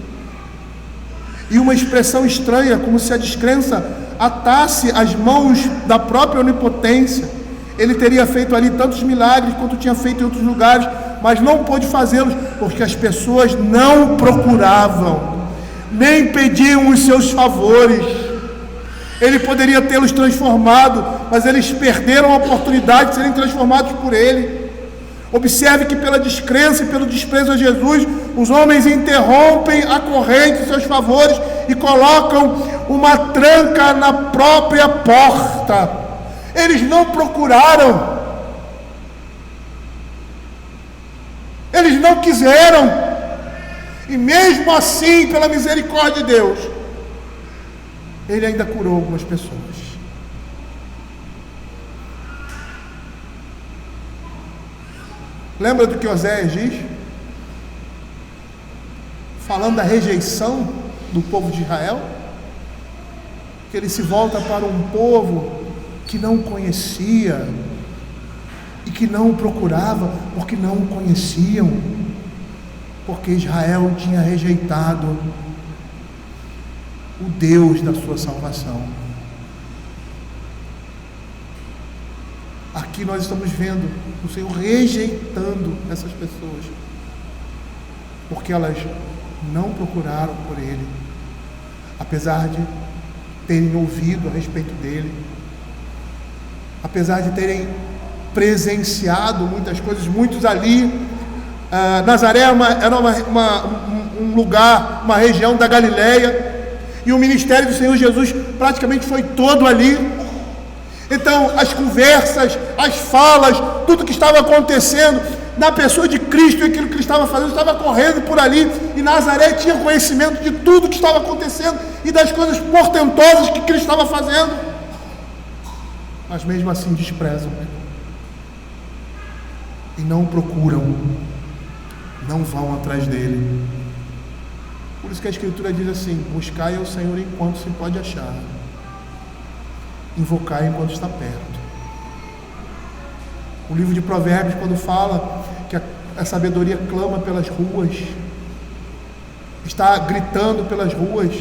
e uma expressão estranha, como se a descrença atasse as mãos da própria onipotência. Ele teria feito ali tantos milagres quanto tinha feito em outros lugares, mas não pôde fazê-los, porque as pessoas não procuravam, nem pediam os seus favores. Ele poderia tê-los transformado, mas eles perderam a oportunidade de serem transformados por ele. Observe que pela descrença e pelo desprezo a Jesus, os homens interrompem a corrente de seus favores e colocam uma tranca na própria porta. Eles não procuraram, eles não quiseram, e mesmo assim, pela misericórdia de Deus, ele ainda curou algumas pessoas. Lembra do que Oséias diz? Falando da rejeição do povo de Israel, que ele se volta para um povo que não conhecia e que não o procurava porque não o conheciam, porque Israel tinha rejeitado o Deus da sua salvação. Aqui nós estamos vendo o Senhor rejeitando essas pessoas, porque elas não procuraram por Ele, apesar de terem ouvido a respeito dEle, apesar de terem presenciado muitas coisas. Muitos ali, Nazaré era um lugar, uma região da Galileia, e o ministério do Senhor Jesus praticamente foi todo ali. Então as conversas, as falas, tudo que estava acontecendo na pessoa de Cristo e aquilo que ele estava fazendo, estava correndo por ali, e Nazaré tinha conhecimento de tudo que estava acontecendo e das coisas portentosas que Cristo estava fazendo, mas mesmo assim desprezam e não o procuram, não vão atrás dele. Por isso que a Escritura diz assim: buscai ao Senhor enquanto se pode achar, invocai enquanto está perto. O livro de Provérbios, quando fala que a sabedoria clama pelas ruas, está gritando pelas ruas,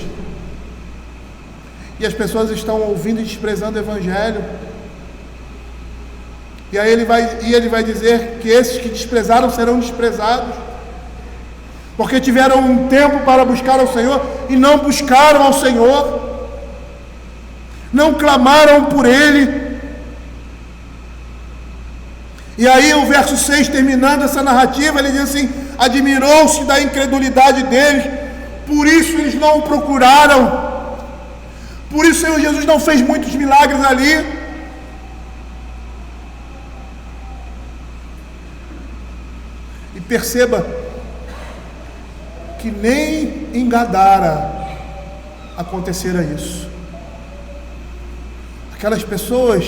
e as pessoas estão ouvindo e desprezando o Evangelho, E aí ele vai dizer que esses que desprezaram serão desprezados, porque tiveram um tempo para buscar ao Senhor e não buscaram ao Senhor, não clamaram por Ele. E aí o verso 6, terminando essa narrativa, ele diz assim: admirou-se da incredulidade deles, por isso eles não o procuraram. Por isso o Senhor Jesus não fez muitos milagres ali. E perceba que nem em Gadara acontecera isso. Aquelas pessoas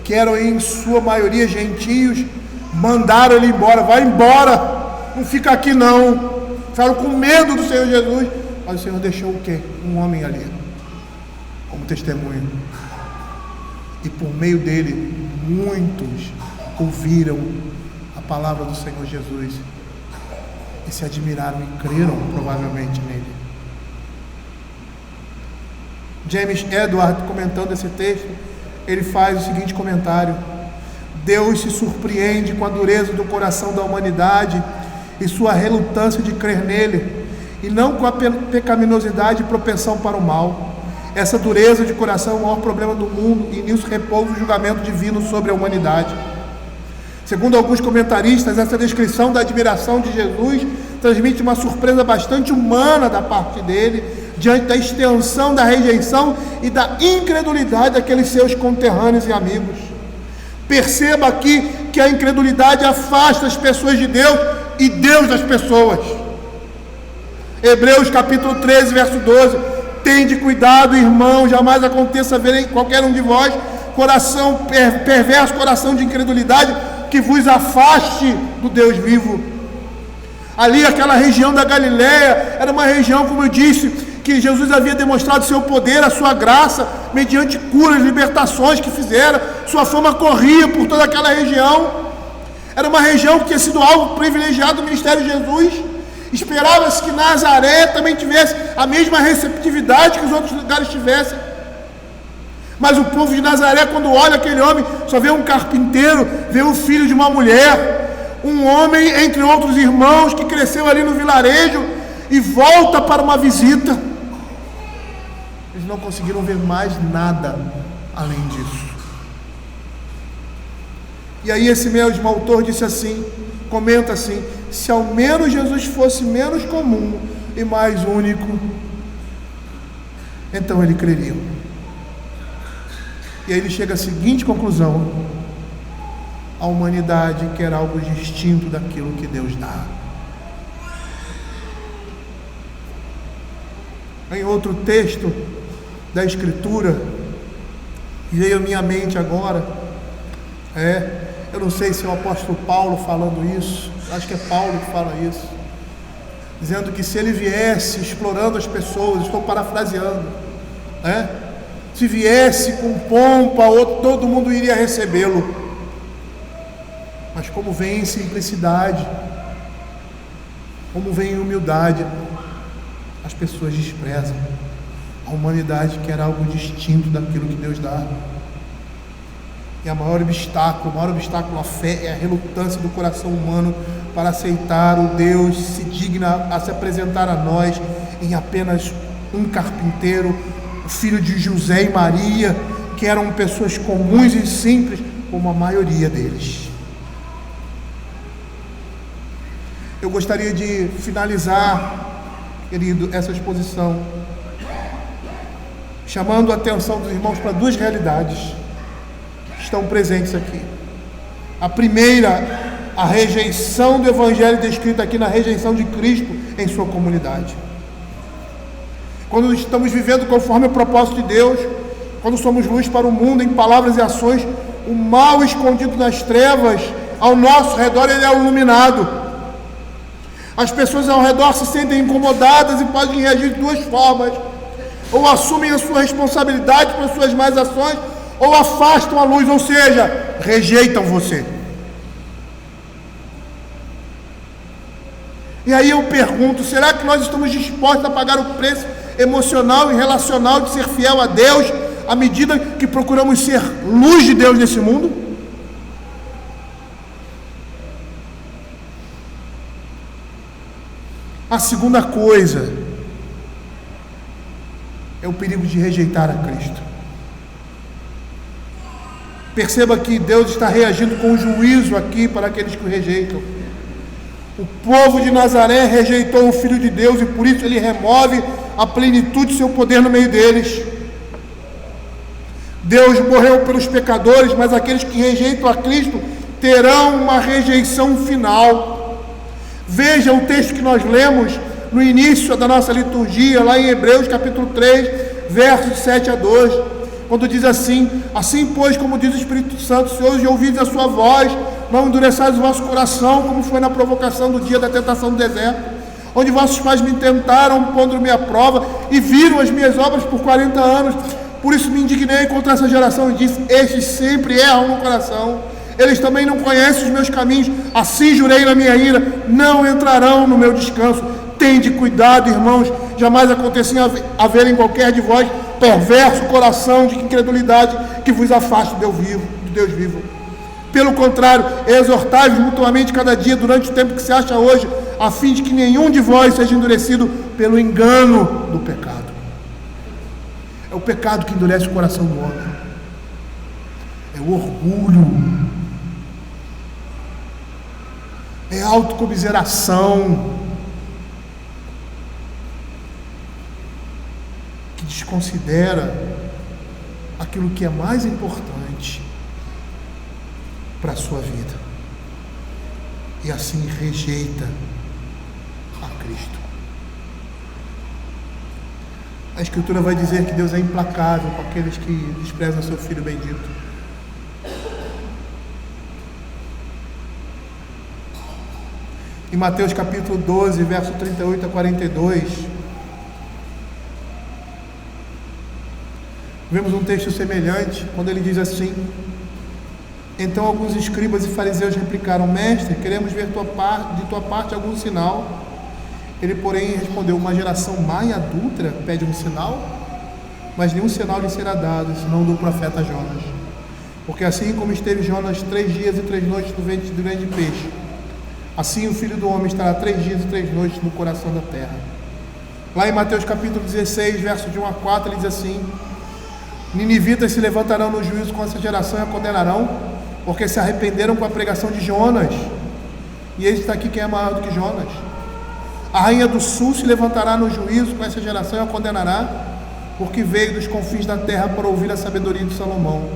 que eram em sua maioria gentios, mandaram ele embora: vai embora, não fica aqui não. Ficaram com medo do Senhor Jesus, mas o Senhor deixou o quê? Um homem ali, como testemunho. E por meio dele, muitos ouviram a palavra do Senhor Jesus e se admiraram e creram provavelmente nele. James Edward, comentando esse texto, ele faz o seguinte comentário: Deus se surpreende com a dureza do coração da humanidade e sua relutância de crer nele, e não com a pecaminosidade e propensão para o mal. Essa dureza de coração é o maior problema do mundo, e nisso repousa o julgamento divino sobre a humanidade. Segundo alguns comentaristas, essa descrição da admiração de Jesus transmite uma surpresa bastante humana da parte dele, diante da extensão da rejeição e da incredulidade daqueles seus conterrâneos e amigos. Perceba aqui que a incredulidade afasta as pessoas de Deus e Deus das pessoas. Hebreus capítulo 13, verso 12: tende cuidado, irmão, jamais aconteça ver em qualquer um de vós coração perverso, coração de incredulidade, que vos afaste do Deus vivo. Ali, aquela região da Galileia, era uma região, como eu disse, que Jesus havia demonstrado seu poder, a sua graça, mediante curas, libertações que fizeram. Sua fama corria por toda aquela região. Era uma região que tinha sido algo privilegiado do ministério de Jesus. Esperava-se que Nazaré também tivesse a mesma receptividade que os outros lugares tivessem. Mas o povo de Nazaré, quando olha aquele homem, só vê um carpinteiro, vê o filho de uma mulher, um homem entre outros irmãos que cresceu ali no vilarejo, e volta para uma visita. Eles não conseguiram ver mais nada além disso. E aí esse mesmo autor disse assim, comenta assim: se ao menos Jesus fosse menos comum e mais único, então ele creria. E aí ele chega à seguinte conclusão: a humanidade quer algo distinto daquilo que Deus dá. Em outro texto da Escritura, que veio à minha mente agora, eu não sei se é o apóstolo Paulo falando isso, acho que é Paulo que fala isso, dizendo que se ele viesse explorando as pessoas, estou parafraseando, se viesse com pompa, todo mundo iria recebê-lo. Mas como vem em simplicidade, como vem em humildade, as pessoas desprezam. A humanidade quer algo distinto daquilo que Deus dá. E o maior obstáculo à fé é a relutância do coração humano para aceitar o Deus que se digna a se apresentar a nós em apenas um carpinteiro, o filho de José e Maria, que eram pessoas comuns e simples, como a maioria deles. Eu gostaria de finalizar, querido, essa exposição, chamando a atenção dos irmãos para duas realidades que estão presentes aqui. A primeira, a rejeição do Evangelho descrita aqui na rejeição de Cristo em sua comunidade. Quando estamos vivendo conforme o propósito de Deus, quando somos luz para o mundo em palavras e ações, o mal escondido nas trevas ao nosso redor, ele é iluminado. As pessoas ao redor se sentem incomodadas e podem reagir de duas formas: ou assumem a sua responsabilidade por suas más ações, ou afastam a luz, ou seja, rejeitam você. E aí eu pergunto: será que nós estamos dispostos a pagar o preço emocional e relacional de ser fiel a Deus, à medida que procuramos ser luz de Deus nesse mundo? A segunda coisa é o perigo de rejeitar a Cristo. Perceba que Deus está reagindo com juízo aqui para aqueles que o rejeitam. O povo de Nazaré rejeitou o Filho de Deus e por isso ele remove a plenitude de seu poder no meio deles. Deus morreu pelos pecadores, mas aqueles que rejeitam a Cristo terão uma rejeição final. Veja o texto que nós lemos no início da nossa liturgia, lá em Hebreus capítulo 3, versos 7 a 12, quando diz assim: assim pois, como diz o Espírito Santo, se hoje ouvides a sua voz, não endureçais o vosso coração, como foi na provocação do dia da tentação do deserto, onde vossos pais me tentaram, pondo-me à prova, e viram as minhas obras por 40 anos. Por isso me indignei contra essa geração e disse: estes sempre erram no coração, eles também não conhecem os meus caminhos. Assim jurei na minha ira, não entrarão no meu descanso. Tende cuidado, irmãos, jamais aconteça haver em qualquer de vós perverso coração de incredulidade que vos afaste de Deus vivo. Pelo contrário, exortai-vos mutuamente cada dia durante o tempo que se acha hoje, a fim de que nenhum de vós seja endurecido pelo engano do pecado. É o pecado que endurece o coração do homem. É o orgulho. É a autocomiseração. Que desconsidera aquilo que é mais importante para a sua vida. E assim rejeita a Cristo. A Escritura vai dizer que Deus é implacável com aqueles que desprezam seu Filho bendito. Em Mateus capítulo 12, verso 38 a 42, vemos um texto semelhante, quando ele diz assim: então alguns escribas e fariseus replicaram: mestre, queremos ver de tua parte algum sinal. Ele, porém, respondeu: uma geração má e adúltera pede um sinal, mas nenhum sinal lhe será dado, senão do profeta Jonas. Porque assim como esteve Jonas 3 dias e 3 noites no ventre do grande peixe, assim o Filho do Homem estará 3 dias e 3 noites no coração da terra. Lá em Mateus capítulo 16, verso de 1 a 4, ele diz assim: ninivitas se levantarão no juízo com essa geração e a condenarão, porque se arrependeram com a pregação de Jonas. E ele está aqui: quem é maior do que Jonas? A rainha do sul se levantará no juízo com essa geração e a condenará, porque veio dos confins da terra para ouvir a sabedoria de Salomão.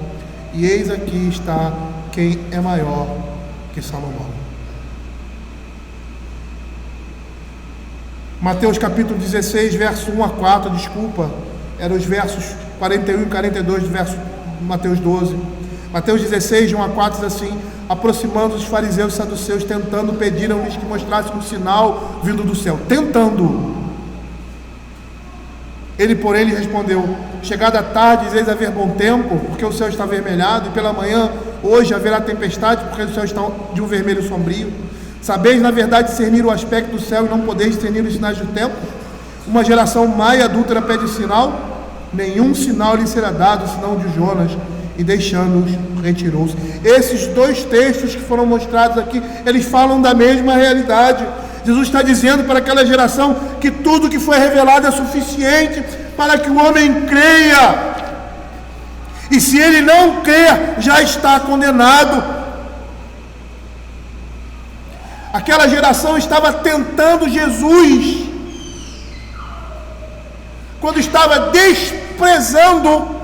E eis aqui está quem é maior que Salomão. Mateus capítulo 16, verso 1 a 4, eram os versos 41 e 42 do verso Mateus 12. Mateus 16, de 1 a 4 diz assim: aproximando os fariseus e saduceus, tentando, pediram-lhes que mostrassem um sinal vindo do céu. Tentando. Ele, porém, lhe respondeu: chegada a tarde, dizeis haver bom tempo, porque o céu está avermelhado, e pela manhã, hoje, haverá tempestade, porque o céu está de um vermelho sombrio. Sabeis, na verdade, discernir o aspecto do céu e não podeis discernir os sinais do tempo? Uma geração má e adúltera pede sinal, nenhum sinal lhe será dado, senão de Jonas. E deixando-os, retirou-se. Esses dois textos que foram mostrados aqui, eles falam da mesma realidade. Jesus está dizendo para aquela geração que tudo que foi revelado é suficiente para que o homem creia. E se ele não crer, já está condenado. Aquela geração estava tentando Jesus, quando estava desprezando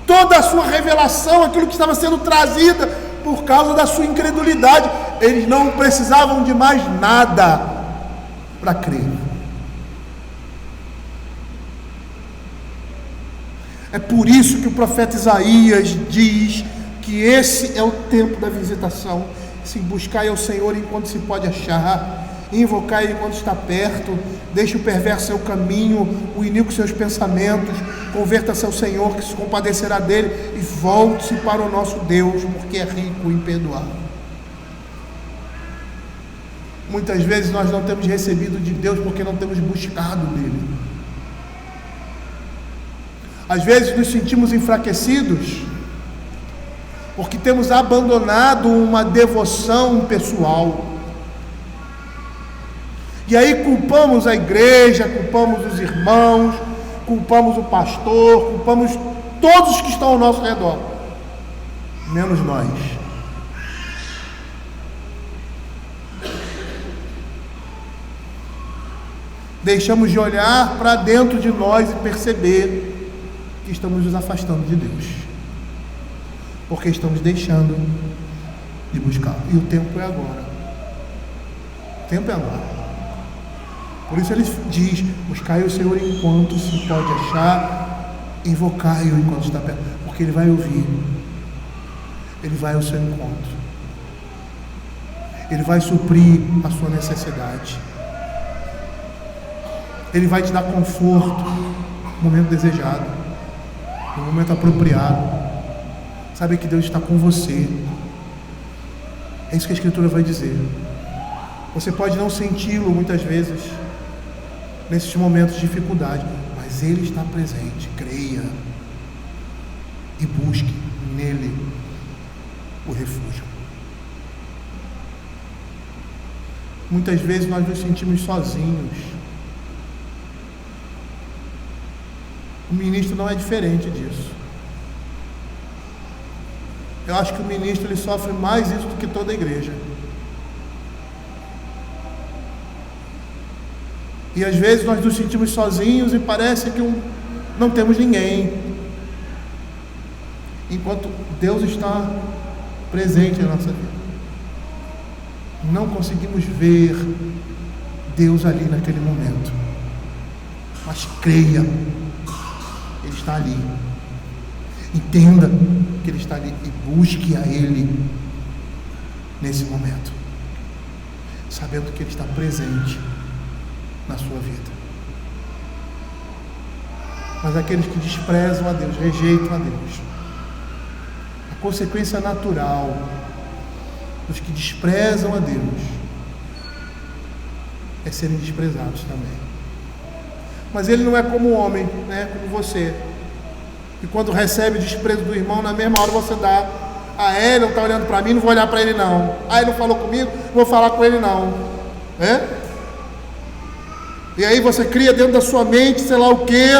toda a sua revelação, aquilo que estava sendo trazida, por causa da sua incredulidade. Eles não precisavam de mais nada para crer. É por isso que o profeta Isaías diz que esse é o tempo da visitação. Se buscai ao Senhor enquanto se pode achar, invocai enquanto está perto. Deixe o perverso seu caminho, o iníquo seus pensamentos. Converta-se ao Senhor, que se compadecerá dele, e volte-se para o nosso Deus, porque é rico em perdoar. Muitas vezes nós não temos recebido de Deus porque não temos buscado dele. Às vezes nos sentimos enfraquecidos porque temos abandonado uma devoção pessoal. E aí culpamos a igreja, culpamos os irmãos, culpamos o pastor, culpamos todos que estão ao nosso redor, menos nós. Deixamos de olhar para dentro de nós e perceber que estamos nos afastando de Deus, porque estamos deixando de buscar. E o tempo é agora. O tempo é agora. Por isso ele diz: buscai o Senhor enquanto se pode achar, invocai-o enquanto está perto, porque Ele vai ouvir, Ele vai ao seu encontro, Ele vai suprir a sua necessidade, Ele vai te dar conforto no momento desejado, no momento apropriado. Sabe que Deus está com você. É isso que a Escritura vai dizer. Você pode não senti-lo muitas vezes nesses momentos de dificuldade, mas Ele está presente. Creia e busque nele o refúgio. Muitas vezes nós nos sentimos sozinhos. O ministro não é diferente disso. Eu acho que o ministro ele sofre mais isso do que toda a igreja. E às vezes nós nos sentimos sozinhos e parece que não temos ninguém, enquanto Deus está presente na nossa vida. Não conseguimos ver Deus ali naquele momento, mas creia, Ele está ali. Entenda que Ele está ali e busque a Ele nesse momento, sabendo que Ele está presente na sua vida. Mas aqueles que desprezam a Deus, rejeitam a Deus, a consequência natural dos que desprezam a Deus é serem desprezados também. Mas ele não é como o homem, né? Como você, que quando recebe o desprezo do irmão, na mesma hora você dá: ah, ele não está olhando para mim, não vou olhar para ele não. Ah, ele não falou comigo, não vou falar com ele não, né? E aí você cria dentro da sua mente, sei lá o que,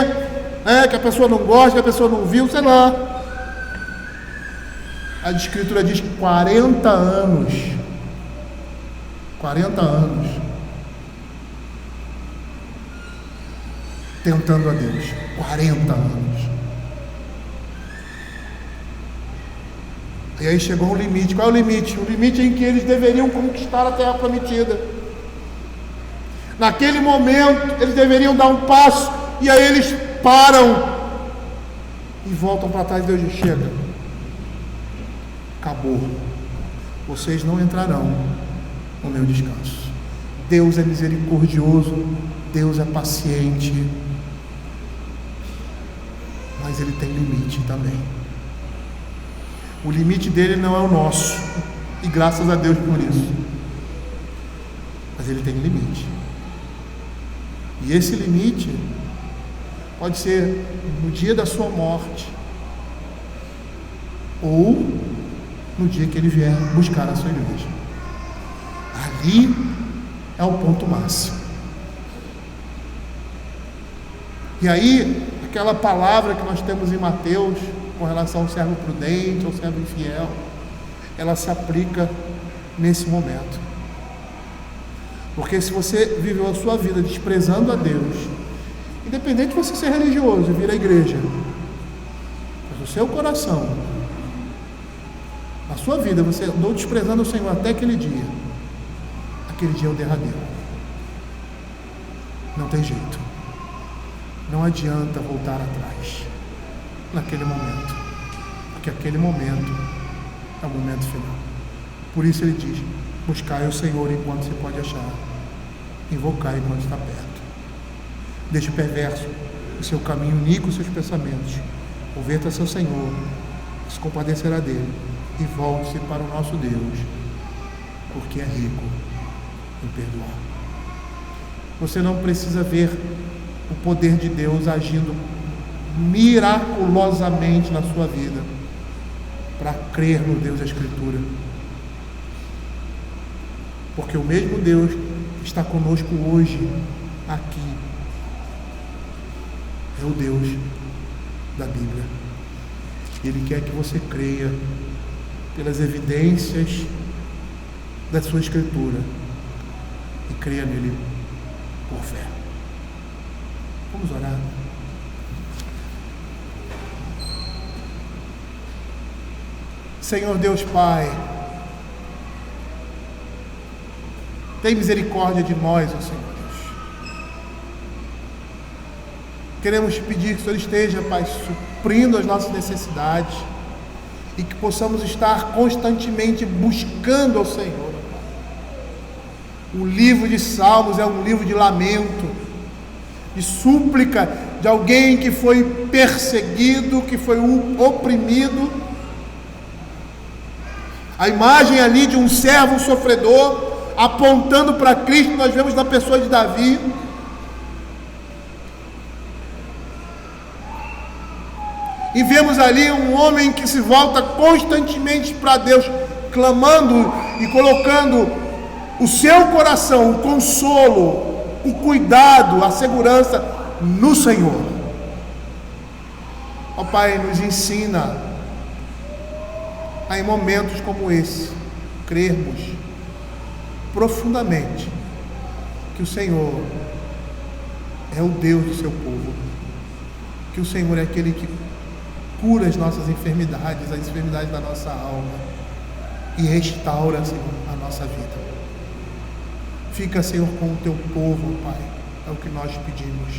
né? Que a pessoa não gosta, que a pessoa não viu, sei lá. A Escritura diz que 40 anos tentando a Deus. 40 anos. E aí chegou um limite. Qual é o limite? O limite em que eles deveriam conquistar a terra prometida. Naquele momento eles deveriam dar um passo, e aí eles param e voltam para trás. Deus diz: chega, acabou, vocês não entrarão no meu descanso. Deus é misericordioso, Deus é paciente, mas Ele tem limite também. O limite dele não é o nosso, e graças a Deus por isso, mas Ele tem limite. E esse limite pode ser no dia da sua morte, ou no dia que Ele vier buscar a sua igreja. Ali é o ponto máximo. E aí, aquela palavra que nós temos em Mateus com relação ao servo prudente, ao servo infiel, ela se aplica nesse momento. Porque se você viveu a sua vida desprezando a Deus, independente de você ser religioso e vir à igreja, mas o seu coração, na sua vida, você andou desprezando o Senhor até aquele dia é o derradeiro. Não tem jeito. Não adianta voltar atrás naquele momento, porque aquele momento é o momento final. Por isso ele diz: buscai o Senhor enquanto se pode achar, invocai enquanto está perto. Deixe perverso o seu caminho, iníquo os seus pensamentos, converta-se ao Senhor, se compadecerá dele, e volte-se para o nosso Deus, porque é rico em perdoar. Você não precisa ver o poder de Deus agindo miraculosamente na sua vida para crer no Deus da Escritura, porque o mesmo Deus que está conosco hoje, aqui. É o Deus da Bíblia. Ele quer que você creia pelas evidências da sua Escritura e creia nele por fé. Vamos orar. Senhor Deus Pai, tem misericórdia de nós, ó Senhor Deus. Queremos te pedir que o Senhor esteja, Pai, suprindo as nossas necessidades e que possamos estar constantemente buscando ao Senhor. O livro de Salmos é um livro de lamento, de súplica de alguém que foi perseguido, que foi oprimido. A imagem ali de um servo sofredor apontando para Cristo, nós vemos na pessoa de Davi. E vemos ali um homem que se volta constantemente para Deus, clamando e colocando o seu coração, o consolo, o cuidado, a segurança no Senhor. Ó Pai, nos ensina a, em momentos como esse, crermos profundamente que o Senhor é o Deus do seu povo, que o Senhor é aquele que cura as nossas enfermidades, as enfermidades da nossa alma, e restaura, Senhor, a nossa vida. Fica, Senhor, com o teu povo, Pai, é o que nós pedimos,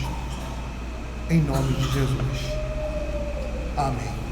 em nome de Jesus. Amém.